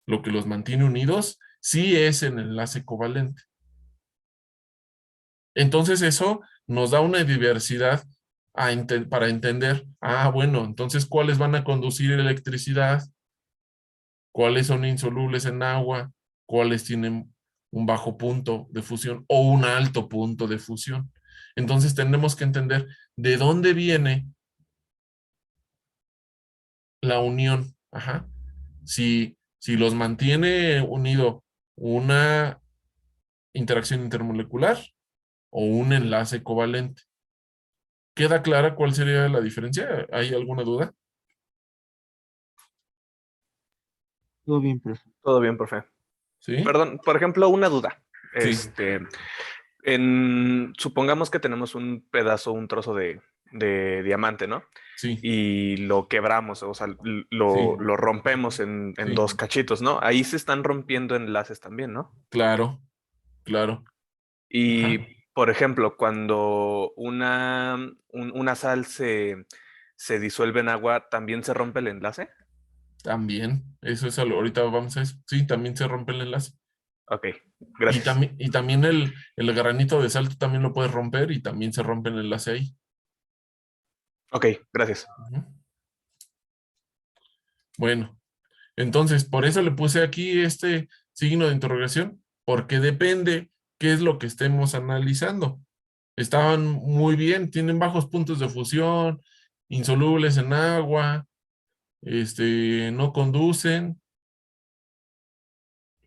lo que los mantiene unidos sí es el enlace covalente. Entonces eso nos da una diversidad para entender, bueno, entonces ¿cuáles van a conducir electricidad? ¿Cuáles son insolubles en agua? ¿Cuáles tienen un bajo punto de fusión o un alto punto de fusión? Entonces tenemos que entender de dónde viene la unión. Si los mantiene unido una interacción intermolecular o un enlace covalente. ¿Queda clara cuál sería la diferencia? ¿Hay alguna duda? Todo bien, profe. Todo bien, profe. ¿Sí? Perdón, por ejemplo, una duda. Sí. Supongamos que tenemos un pedazo, un trozo de diamante, ¿no? Sí. Y lo quebramos, o sea, Sí. lo rompemos en Sí. dos cachitos, ¿no? Ahí se están rompiendo enlaces también, ¿no? Claro, claro. Y, Ajá. por ejemplo, cuando una sal se disuelve en agua, ¿también se rompe el enlace? También, eso es algo, ahorita vamos a eso. Sí, también se rompe el enlace. Ok, gracias. Y también el granito de sal tú también lo puedes romper y también se rompe el enlace ahí. Ok, gracias. Ujú. Bueno, entonces, por eso le puse aquí este signo de interrogación, porque depende qué es lo que estemos analizando. Estaban muy bien, tienen bajos puntos de fusión, insolubles en agua, no conducen.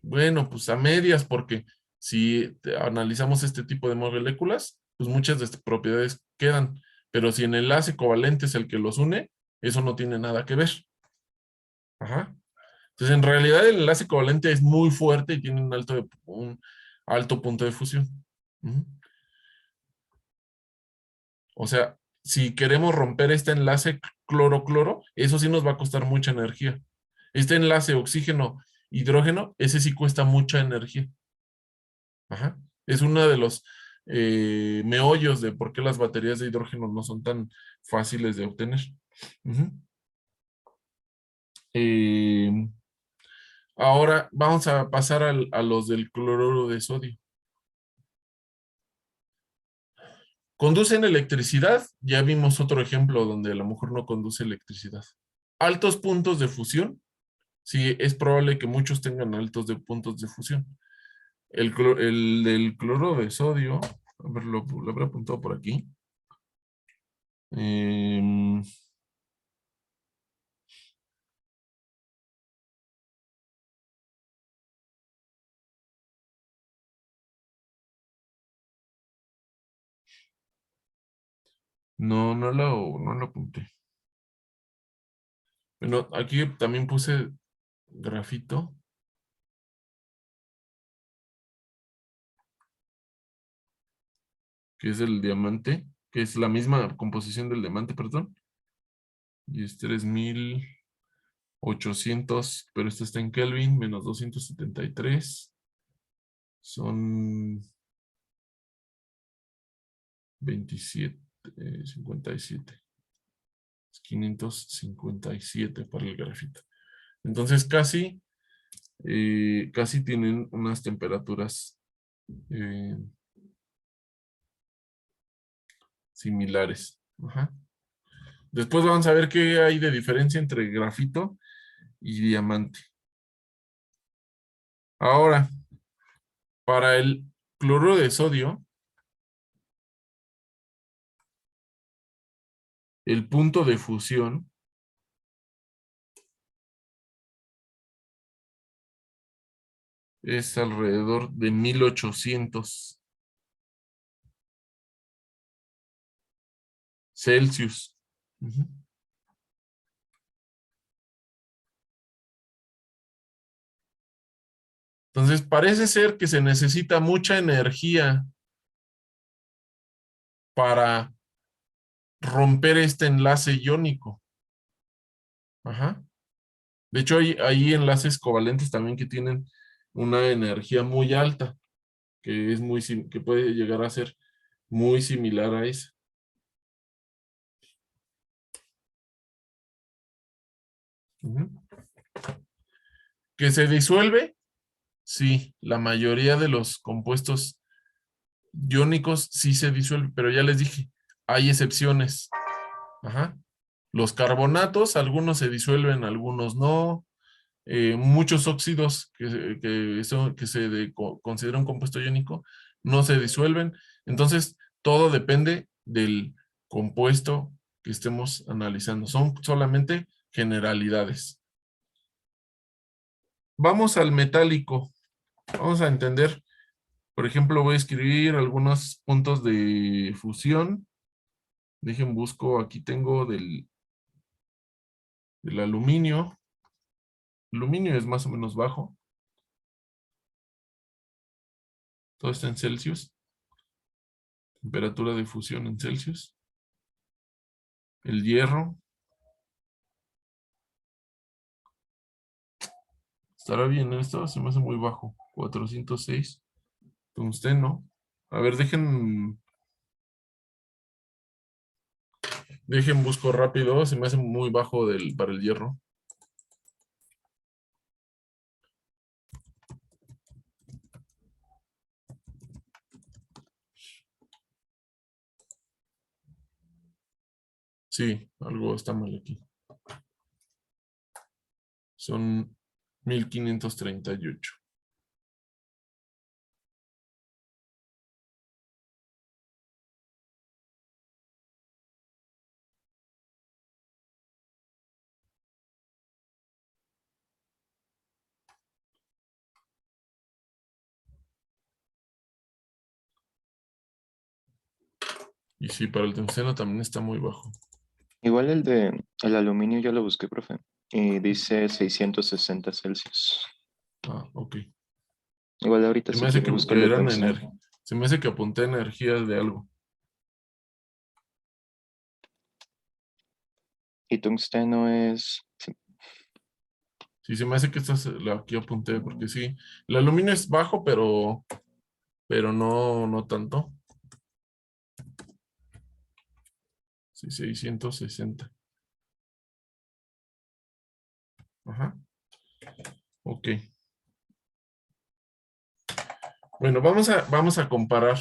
Bueno, pues a medias, porque si analizamos este tipo de moléculas, pues muchas de estas propiedades quedan, pero si el enlace covalente es el que los une, eso no tiene nada que ver. Ajá. Entonces, en realidad el enlace covalente es muy fuerte y tiene un alto punto de fusión. Ujú. O sea, si queremos romper este enlace cloro-cloro, eso sí nos va a costar mucha energía. Este enlace oxígeno-hidrógeno, ese sí cuesta mucha energía. Ajá. Es uno de los meollos de por qué las baterías de hidrógeno no son tan fáciles de obtener. Ujú. Eh, Ahora vamos a pasar a los del cloruro de sodio. ¿Conducen electricidad? Ya vimos otro ejemplo donde a lo mejor no conduce electricidad. Altos puntos de fusión. Sí, es probable que muchos tengan altos puntos de fusión. El del cloruro de sodio, a ver, lo habré apuntado por aquí. Em, no lo apunté. Bueno, aquí también puse grafito. Que es el diamante, que es la misma composición del diamante, perdón. Y este es 1800, pero este está en Kelvin, menos 273. Son 27, 57. Es 557 para el grafito. Entonces casi tienen unas temperaturas similares. Ajá. Después vamos a ver qué hay de diferencia entre grafito y diamante. Ahora, para el cloruro de sodio, el punto de fusión es alrededor de 1800 Celsius. Ujú. Entonces, parece ser que se necesita mucha energía para romper este enlace iónico. Ajá. De hecho, hay enlaces covalentes también que tienen una energía muy alta, que puede llegar a ser muy similar a esa. Ujú. ¿Que se disuelve? Sí, la mayoría de los compuestos iónicos sí se disuelven, pero ya les dije, hay excepciones. Ajá. Los carbonatos, algunos se disuelven, algunos no. Muchos óxidos que considera un compuesto iónico no se disuelven. Entonces, todo depende del compuesto que estemos analizando. Son solamente generalidades. Vamos al metálico. Vamos a entender Por ejemplo, voy a escribir algunos puntos de fusión. Dejen, busco, aquí tengo del aluminio. El aluminio es más o menos bajo. Todo está en Celsius. Temperatura de fusión en Celsius. El hierro. Estará bien esto, se me hace muy bajo. 406. Tungsteno. A ver, dejen busco rápido. Se me hace muy bajo para el hierro. Sí, algo está mal aquí. Son 1538. Y sí, para el tungsteno también está muy bajo. Igual el aluminio ya lo busqué, profe. Y dice 660 Celsius. Ah, ok. Igual ahorita Se si me hace quiere busco el de tungsteno. se me hace que apunté energías de algo. Y tungsteno es... sí, Sí, se me hace que esta es la que apunté, porque sí. El aluminio es bajo, pero no tanto. Sí, 660. Ajá. Ok. Bueno, vamos a comparar.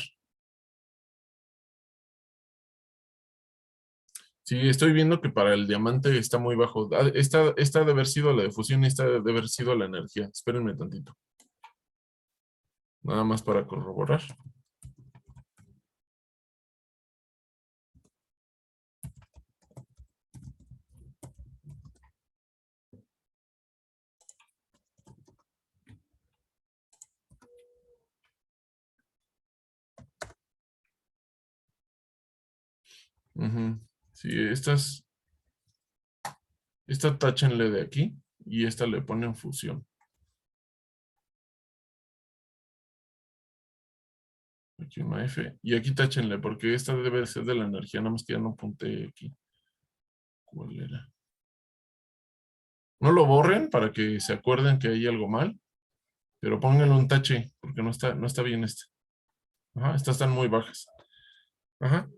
Sí, estoy viendo que para el diamante está muy bajo. Ah, esta debe haber sido la de fusión y esta debe haber sido la energía. Espérenme tantito. Nada más para corroborar. Ujú. Sí, esta táchenle de aquí y esta le ponen fusión. Aquí una F. Y aquí táchenle porque esta debe de ser de la energía, nada más que ya no apunté aquí. ¿Cuál era? No lo borren para que se acuerden que hay algo mal, pero pónganle un tache porque no está bien este. Ajá, estas están muy bajas. Ajá.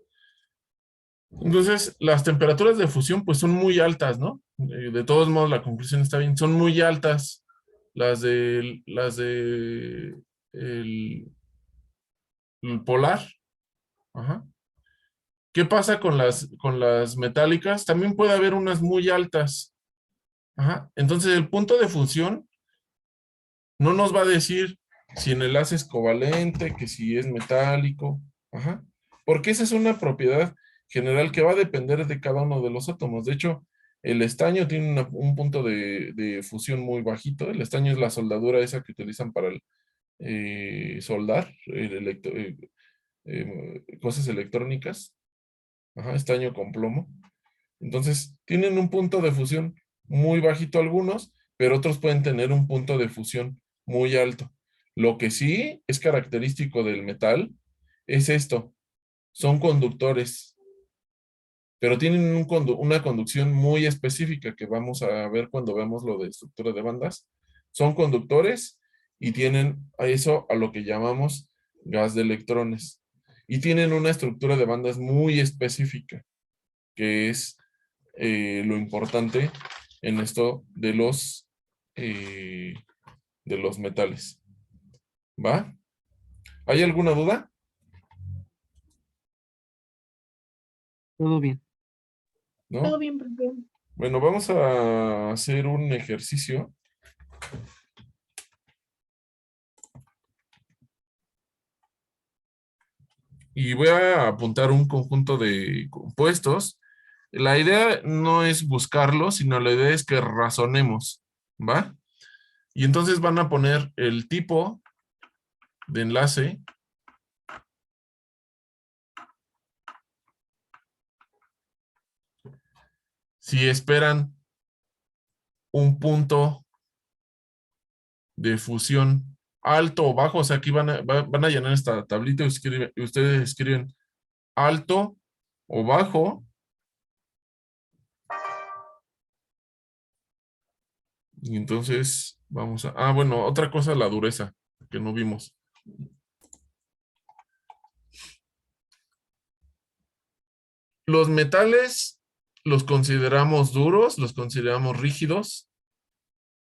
Entonces, las temperaturas de fusión pues son muy altas, ¿no? De todos modos, la conclusión está bien. Son muy altas las de el polar. Ajá. ¿Qué pasa con las metálicas? También puede haber unas muy altas. Ajá. Entonces, el punto de fusión no nos va a decir si el enlace es covalente, que si es metálico. Ajá. Porque esa es una propiedad general que va a depender de cada uno de los átomos. De hecho, el estaño tiene un punto de fusión muy bajito. El estaño es la soldadura esa que utilizan para soldar cosas electrónicas. Ajá, estaño con plomo. Entonces, tienen un punto de fusión muy bajito algunos, pero otros pueden tener un punto de fusión muy alto. Lo que sí es característico del metal es esto, son conductores, pero tienen una conducción muy específica que vamos a ver cuando veamos lo de estructura de bandas. Son conductores y tienen a eso a lo que llamamos gas de electrones. Y tienen una estructura de bandas muy específica, que es lo importante en esto de los metales. ¿Va? ¿Hay alguna duda? Todo bien. ¿No? Todo bien, profe. Bueno, vamos a hacer un ejercicio. Y voy a apuntar un conjunto de compuestos. La idea no es buscarlos, sino la idea es que razonemos, ¿va? Y entonces van a poner el tipo de enlace si esperan un punto de fusión alto o bajo. O sea, aquí van a llenar esta tablita y ustedes escriben alto o bajo. Y entonces vamos a... Ah, bueno, otra cosa, la dureza, que no vimos. Los metales los consideramos duros, los consideramos rígidos,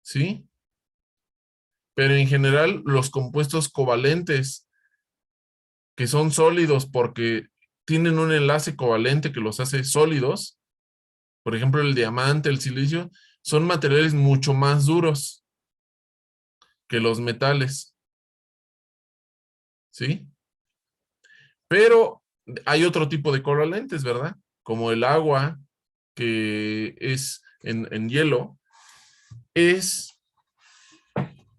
¿sí? Pero en general los compuestos covalentes, que son sólidos porque tienen un enlace covalente que los hace sólidos, por ejemplo el diamante, el silicio, son materiales mucho más duros que los metales, ¿sí? Pero hay otro tipo de covalentes, ¿verdad? Como el agua, que es en hielo, es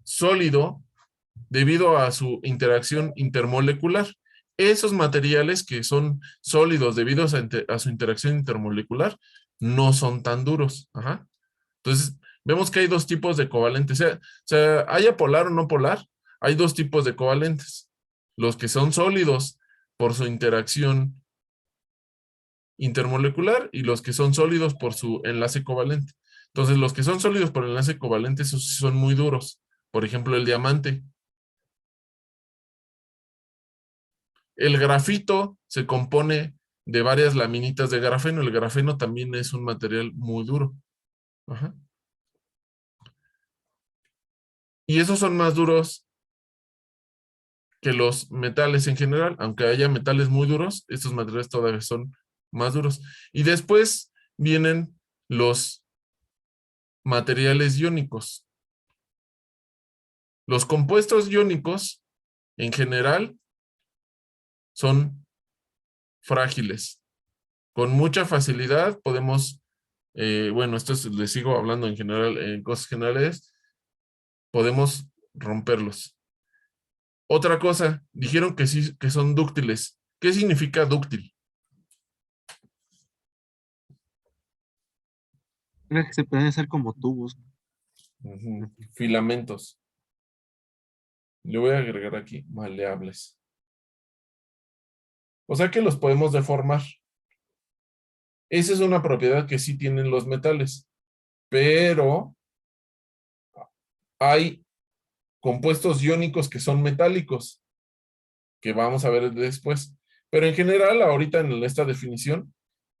sólido debido a su interacción intermolecular. Esos materiales que son sólidos debido a su interacción intermolecular no son tan duros. Ajá. Entonces, vemos que hay dos tipos de covalentes. O sea, haya polar o no polar, hay dos tipos de covalentes. Los que son sólidos por su interacción intermolecular y los que son sólidos por su enlace covalente. Entonces, los que son sólidos por enlace covalente, esos sí son muy duros. Por ejemplo, el diamante. El grafito se compone de varias laminitas de grafeno. El grafeno también es un material muy duro. Ajá. Y esos son más duros que los metales en general. Aunque haya metales muy duros, estos materiales todavía son más duros. Y después vienen los materiales iónicos. Los compuestos iónicos, en general, son frágiles. Con mucha facilidad podemos, bueno, les sigo hablando en general, en cosas generales, podemos romperlos. Otra cosa, dijeron que sí, que son dúctiles. ¿Qué significa dúctil? Creo que se pueden hacer como tubos. Ujú. Filamentos. Le voy a agregar aquí maleables. O sea que los podemos deformar. Esa es una propiedad que sí tienen los metales, pero hay compuestos iónicos que son metálicos, que vamos a ver después. Pero en general, ahorita en esta definición,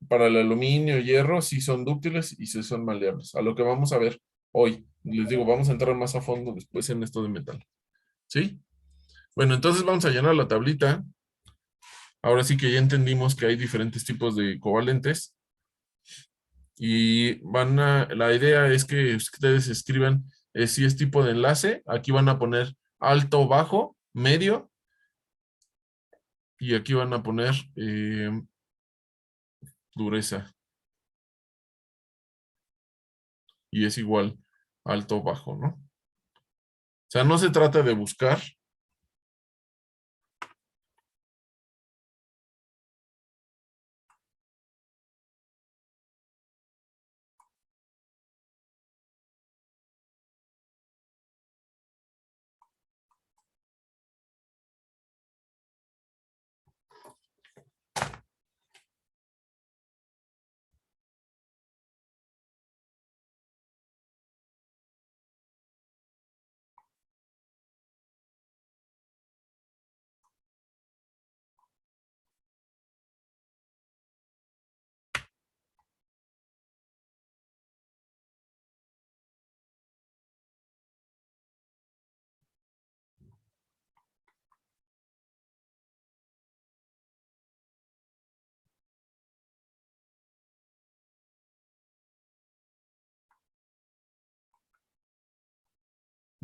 para el aluminio y hierro, sí son dúctiles y sí son maleables. A lo que vamos a ver hoy. Les digo, vamos a entrar más a fondo después en esto de metal. ¿Sí? Bueno, entonces vamos a llenar la tablita. Ahora sí que ya entendimos que hay diferentes tipos de covalentes. Y la idea es que ustedes escriban si es tipo de enlace. Aquí van a poner alto, bajo, medio. Y aquí van a poner dureza. Y es igual alto, bajo, ¿no? O sea, no se trata de buscar.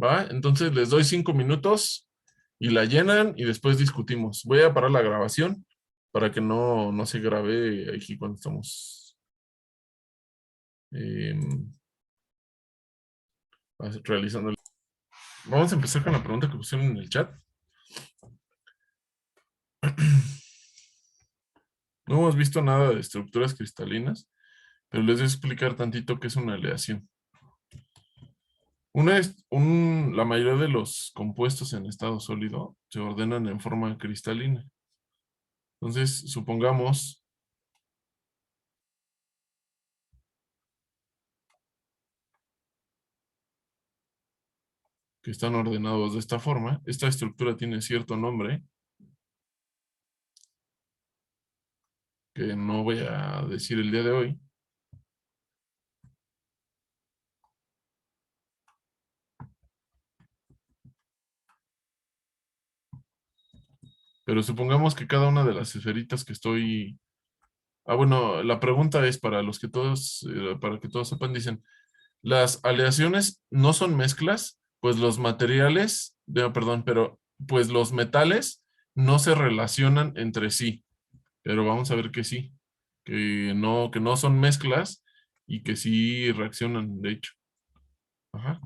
¿Va? Entonces les doy 5 minutos y la llenan y después discutimos. Voy a parar la grabación para que no se grabe aquí cuando estamos realizando. Vamos a empezar con la pregunta que pusieron en el chat. No hemos visto nada de estructuras cristalinas, pero les voy a explicar tantito qué es una aleación. La mayoría de los compuestos en estado sólido se ordenan en forma cristalina. Entonces, supongamos que están ordenados de esta forma. Esta estructura tiene cierto nombre que no voy a decir el día de hoy. Pero supongamos que cada una de las esferitas que estoy... bueno, la pregunta es para los que todos, para que todos sepan, dicen, las aleaciones no son mezclas, pues los materiales, perdón, pero pues los metales no se relacionan entre sí. Pero vamos a ver que sí, que no son mezclas y que sí reaccionan, de hecho. Ajá.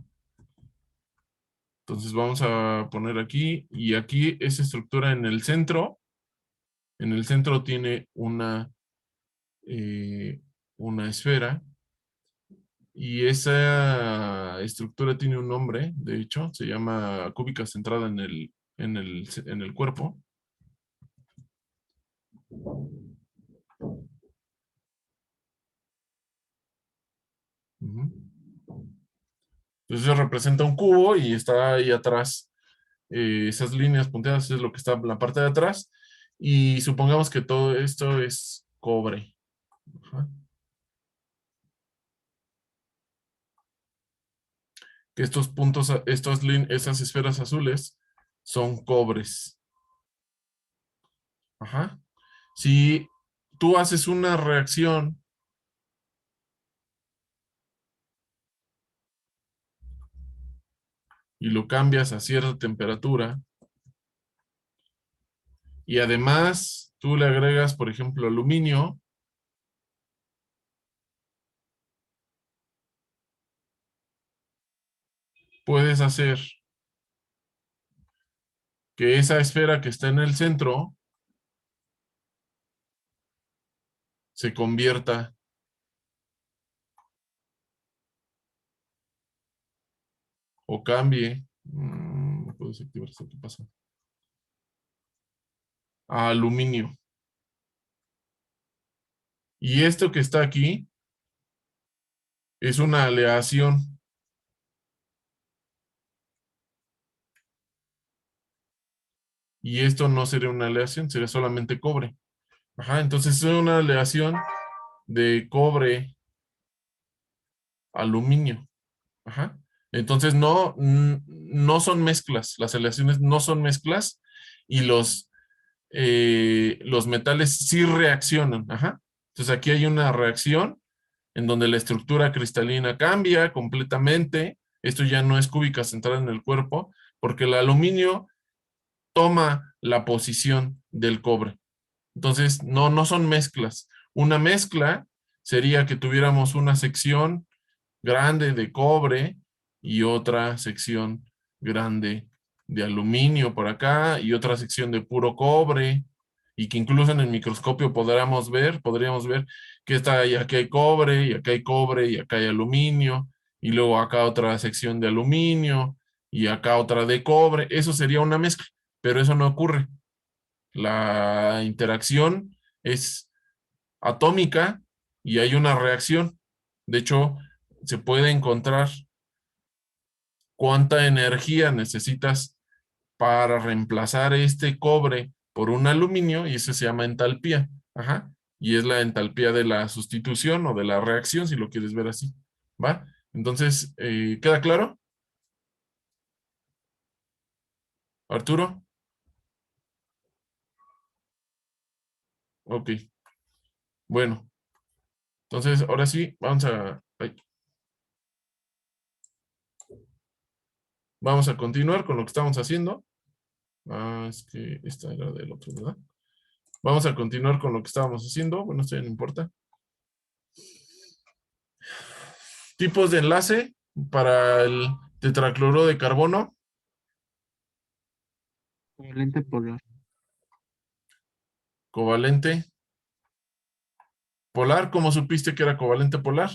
Entonces vamos a poner aquí, y aquí esa estructura en el centro tiene una esfera, y esa estructura tiene un nombre, de hecho, se llama cúbica centrada en el cuerpo. Ujú. Entonces eso representa un cubo y está ahí atrás. Esas líneas punteadas es lo que está en la parte de atrás. Y supongamos que todo esto es cobre. Ajá. Que estos puntos, esas esferas azules son cobres. Ajá. Si tú haces una reacción y lo cambias a cierta temperatura, y además tú le agregas, por ejemplo, aluminio, puedes hacer que esa esfera que está en el centro se convierta o cambie. No puedo desactivar esto, ¿qué pasa? A aluminio. Y esto que está aquí es una aleación. Y esto no sería una aleación, sería solamente cobre. Ajá, entonces es una aleación de cobre aluminio. Ajá. Entonces no son mezclas, las aleaciones no son mezclas, y los metales sí reaccionan. Ajá. Entonces aquí hay una reacción en donde la estructura cristalina cambia completamente. Esto ya no es cúbica centrada en el cuerpo, porque el aluminio toma la posición del cobre. Entonces, no son mezclas. Una mezcla sería que tuviéramos una sección grande de cobre y otra sección grande de aluminio por acá y otra sección de puro cobre, y que incluso en el microscopio podríamos ver que aquí hay cobre y acá hay cobre y acá hay aluminio, y luego acá otra sección de aluminio y acá otra de cobre. Eso sería una mezcla, pero eso no ocurre. La interacción es atómica y hay una reacción. De hecho, se puede encontrar cuánta energía necesitas para reemplazar este cobre por un aluminio, y eso se llama entalpía. Ajá. Y es la entalpía de la sustitución o de la reacción, si lo quieres ver así. ¿Va? Entonces, ¿queda claro? Arturo. Ok. Bueno, entonces ahora sí, vamos a continuar con lo que estamos haciendo. Es que esta era del otro, ¿verdad? Vamos a continuar con lo que estábamos haciendo. Bueno, esto ya no importa. Tipos de enlace para el tetracloruro de carbono. Covalente polar. Covalente polar. ¿Cómo supiste que era covalente polar?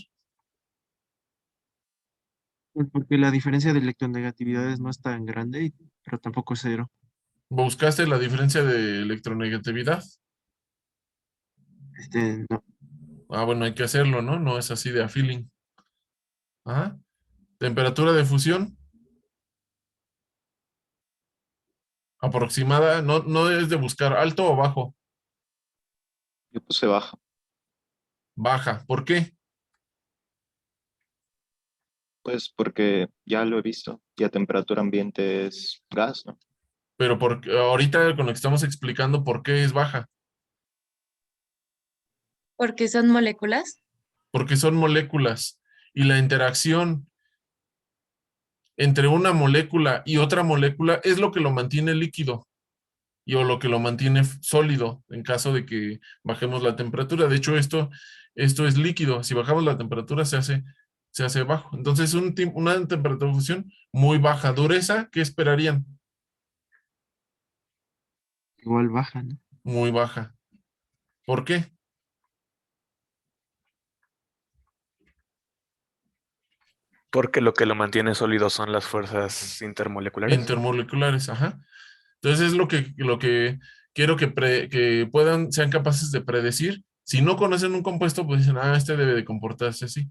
Pues porque la diferencia de electronegatividades no es tan grande, pero tampoco es cero. ¿Buscaste la diferencia de electronegatividad? No. Ah, bueno, hay que hacerlo, ¿no? No es así de a feeling. Ajá. Temperatura de fusión aproximada, no, no es de buscar alto o bajo. Yo puse baja. Baja. ¿Por qué? Pues porque ya lo he visto. Y a temperatura ambiente es gas, ¿no? Pero porque ahorita con lo que estamos explicando, ¿por qué es baja? Porque son moléculas. Porque son moléculas y la interacción entre una molécula y otra molécula es lo que lo mantiene líquido y o lo que lo mantiene sólido en caso de que bajemos la temperatura. De hecho, esto es líquido. Si bajamos la temperatura se hace bajo. Entonces, una temperatura de fusión muy baja. Dureza, ¿qué esperarían? Igual baja, ¿no? Muy baja. ¿Por qué? Porque lo que lo mantiene sólido son las fuerzas intermoleculares. Intermoleculares, ajá. Entonces es lo que quiero que sean capaces de predecir. Si no conocen un compuesto, pues dicen, este debe de comportarse así.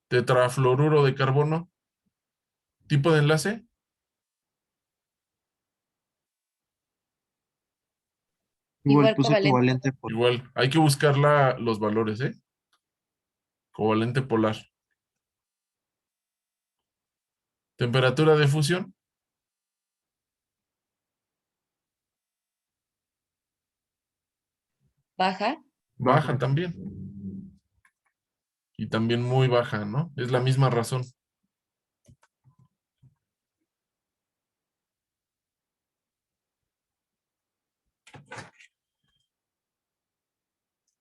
Tetrafluoruro de carbono, tipo de enlace, Igual Igual puse covalente. covalente por igual. Hay que buscar los valores, ¿eh? Covalente polar. Temperatura de fusión, Baja. baja también. Y también muy baja, ¿no? Es la misma razón.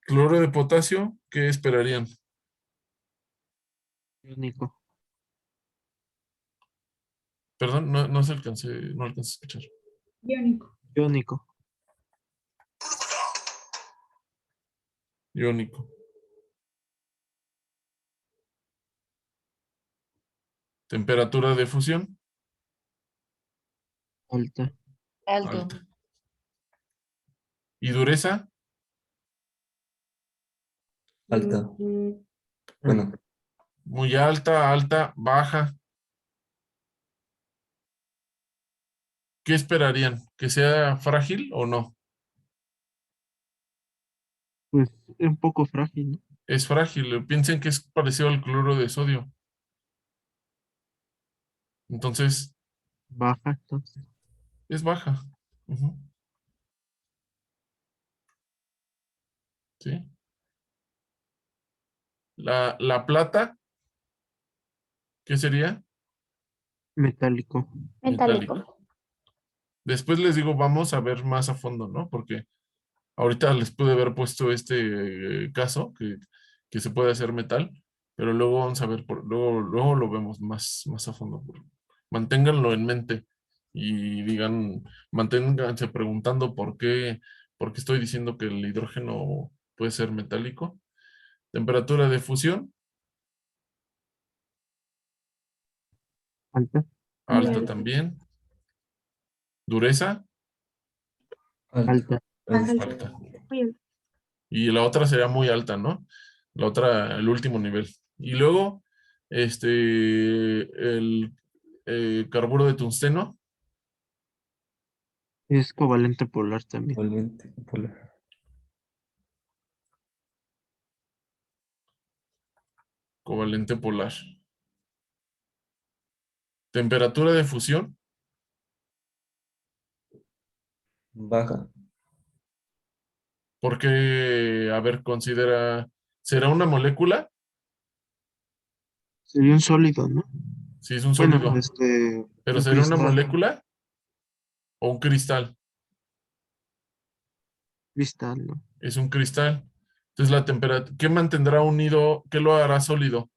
Cloro de potasio, ¿qué esperarían? iónico. Perdón, no se alcancé, no alcancé a escuchar. Iónico. Iónico. Iónico. Temperatura de fusión, Alta. Alto. alta. ¿Y dureza? Alta. Bueno, Muy alta, alta, baja. ¿Qué esperarían? ¿Que sea frágil o no? Pues es un poco frágil, ¿no? Es frágil. Piensen que es parecido al cloro de sodio. Entonces, Baja, entonces. es baja. Ujú. ¿Sí? La plata, ¿qué sería? Metálico. Metálico. Después les digo, vamos a ver más a fondo, ¿no? Porque ahorita les pude haber puesto este caso que se puede hacer metal, pero luego vamos a ver, luego lo vemos más a fondo. Manténganlo en mente y manténganse preguntando por qué estoy diciendo que el hidrógeno puede ser metálico. Temperatura de fusión, Alta. Muy alta alta. también. Dureza, Alta. Alta. alta. Muy alta. Y la otra sería muy alta, ¿no? La otra, el último nivel. Y luego, el carburo de tungsteno, Es covalente polar también. igualmente polar. covalente polar. Temperatura de fusión, Baja. porque, a ver, ¿será una molécula? Sería un sólido, ¿no? Sí, es un Bueno, sólido. ¿Pero un será una cristal. molécula o un cristal? Cristal, ¿no? Es un cristal. Entonces, la temperatura, ¿qué mantendrá unido? ¿Qué lo hará sólido?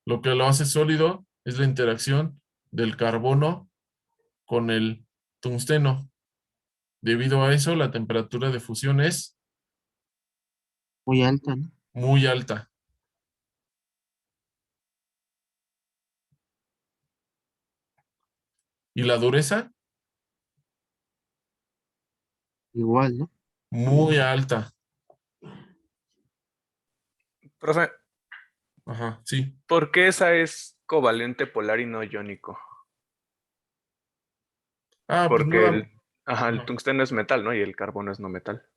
Lo que lo hace sólido es la interacción del carbono con el tungsteno. Debido a eso, la temperatura de fusión es Muy alta, ¿no? muy alta. ¿Y la dureza? Igual, ¿no? Muy alta. Profe, Ajá, sí. ¿por qué esa es covalente polar y no iónico? Ah, pues Porque nada. el Ajá. tungsteno es metal, ¿no? Y el carbono es no metal.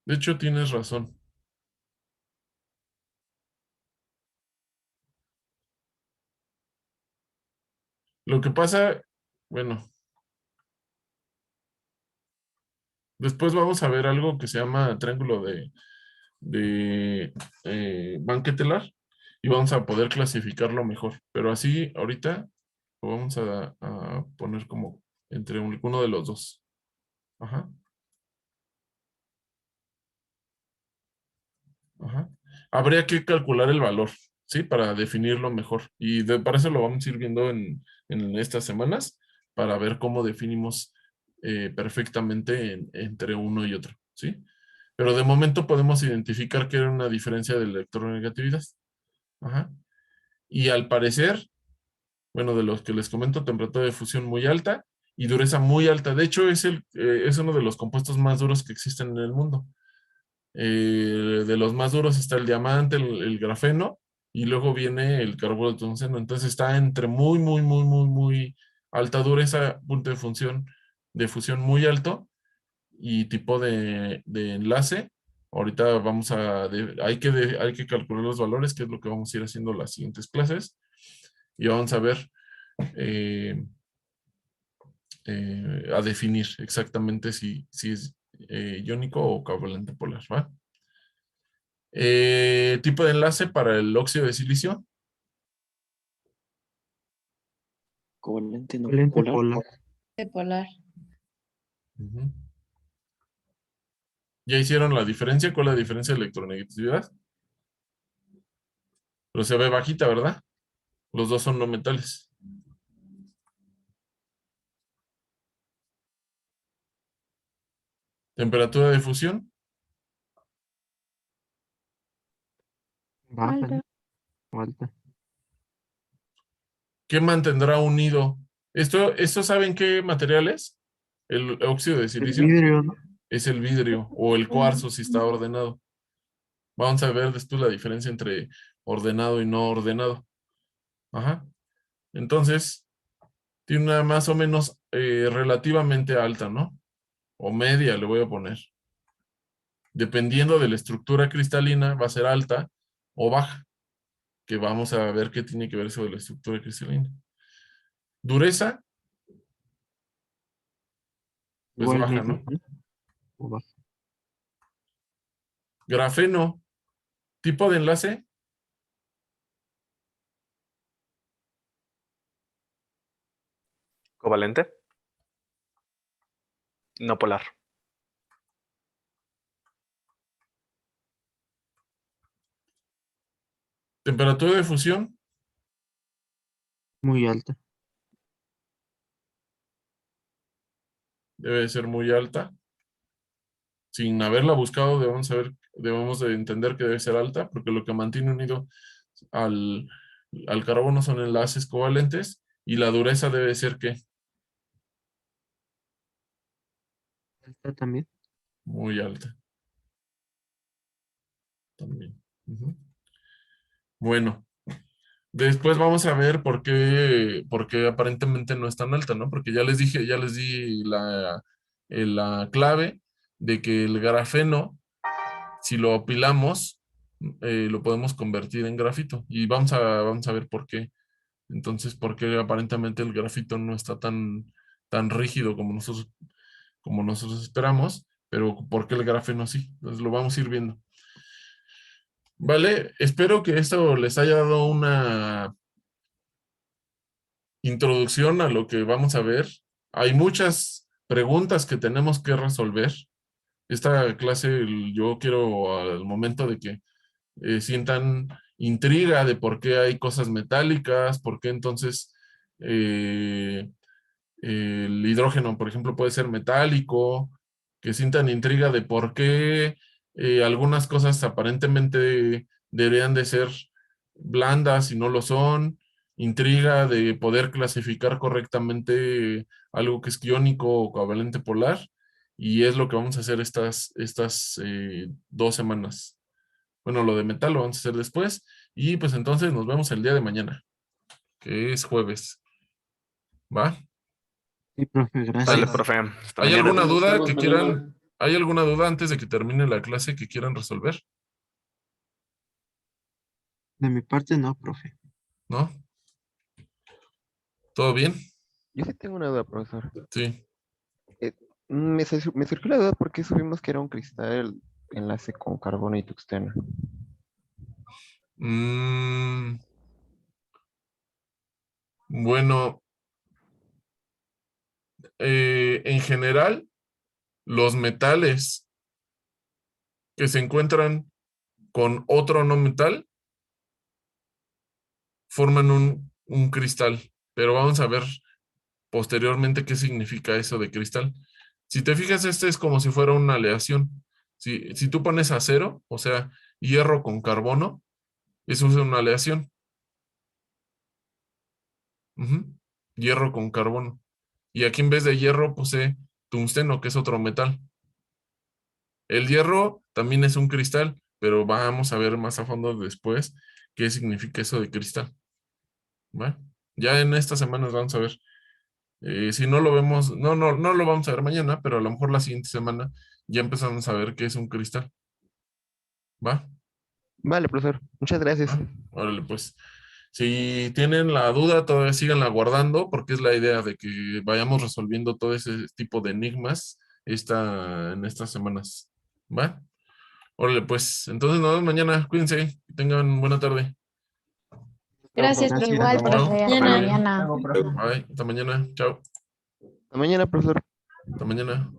De hecho, tienes razón. Lo que pasa, bueno, después vamos a ver algo que se llama triángulo de Van Ketteler y vamos a poder clasificarlo mejor. Pero así, ahorita lo vamos a poner como entre uno de los dos. Ajá, ajá. Habría que calcular el valor, ¿sí? Para definirlo mejor. Y para eso lo vamos a ir viendo en estas semanas, para ver cómo definimos perfectamente entre uno y otro, ¿sí? Pero de momento podemos identificar que era una diferencia de electronegatividad. Ajá. Y al parecer, bueno, de los que les comento, temperatura de fusión muy alta y dureza muy alta. De hecho, es uno de los compuestos más duros que existen en el mundo. De los más duros está el diamante, el grafeno, y luego viene el carbono de tungsteno. Entonces está entre muy, muy, muy, muy, muy alta dureza, punto de fusión muy alto y tipo de enlace. Ahorita hay que calcular los valores, que es lo que vamos a ir haciendo las siguientes clases. Y vamos a ver, eh, a definir exactamente si es iónico o covalente polar, ¿va? Tipo de enlace para el óxido de silicio. Covalente no Covalente polar. polar. De polar. Ujú. ¿Ya hicieron la diferencia? ¿Cuál es la diferencia de electronegatividad? Pero se ve bajita, ¿verdad? Los dos son no metales. Temperatura de fusión. Baja, Alta. ¿no? O alta. ¿Qué mantendrá unido? ¿Esto saben qué material es? El óxido de El silicio vidrio, ¿no? es el vidrio o el cuarzo si está ordenado. Vamos a ver después la diferencia entre ordenado y no ordenado. Ajá. Entonces, tiene una más o menos relativamente alta, ¿no? O media le voy a poner. Dependiendo de la estructura cristalina, va a ser alta o baja, que vamos a ver qué tiene que ver sobre la estructura cristalina. Dureza, pues Igual baja, media, ¿no? ¿no? O baja. Grafeno, tipo de enlace, ¿Covalente? No polar. temperatura de fusión, Muy alta. debe de ser muy alta. Sin haberla buscado, debemos de entender que debe ser alta, porque lo que mantiene unido al, al carbono son enlaces covalentes, y la dureza debe ser que Alta también. muy alta también. Ujú. Bueno, después vamos a ver por qué aparentemente no es tan alta, ¿no? Porque ya les di la clave de que el grafeno, si lo apilamos, lo podemos convertir en grafito. Y vamos a ver por qué. Entonces, ¿por qué aparentemente el grafito no está tan rígido como nosotros esperamos? Pero ¿por qué el grafeno sí? Entonces lo vamos a ir viendo. Vale, espero que esto les haya dado una introducción a lo que vamos a ver. Hay muchas preguntas que tenemos que resolver. Esta clase yo quiero al momento de que sientan intriga de por qué hay cosas metálicas, por qué entonces el hidrógeno, por ejemplo, puede ser metálico, que sientan intriga de por qué algunas cosas aparentemente deberían de ser blandas y no lo son, intriga de poder clasificar correctamente algo que es iónico o covalente polar, y es lo que vamos a hacer estas 2 semanas. Bueno, lo de metal lo vamos a hacer después, y pues entonces nos vemos el día de mañana, que es jueves. ¿Va? Sí, profe, Sale, gracias. profe. Hasta ¿Hay mañana. alguna Nos duda vemos que mañana. quieran? ¿Hay alguna duda antes de que termine la clase que quieran resolver? De mi parte no, profe. ¿No? ¿Todo bien? Yo sí tengo una duda, profesor. Sí. Me surgió la duda por qué subimos que era un cristal enlace con carbono y tungsteno. Bueno, en general, los metales que se encuentran con otro no metal forman un cristal, pero vamos a ver posteriormente qué significa eso de cristal. Si te fijas, este es como si fuera una aleación. Si tú pones acero, o sea, hierro con carbono, eso es una aleación. Ujú. Hierro con carbono. Y aquí en vez de hierro puse tungsteno, que es otro metal. El hierro también es un cristal, pero vamos a ver más a fondo después qué significa eso de cristal. ¿Va? Ya en estas semanas vamos a ver. Si no lo vemos, no lo vamos a ver mañana, pero a lo mejor la siguiente semana ya empezamos a ver qué es un cristal. ¿Va? Vale, profesor. Muchas gracias. Órale, pues. Si tienen la duda, todavía síganla guardando, porque es la idea de que vayamos resolviendo todo ese tipo de enigmas en estas semanas. ¿Va? Órale, pues. Entonces nos vemos mañana. Cuídense. Que tengan buena tarde. Gracias, Gracias. igual, Chao. profe. Hasta Bye. mañana. Bye. Hasta mañana. Chao. Hasta mañana, profesor. Hasta mañana.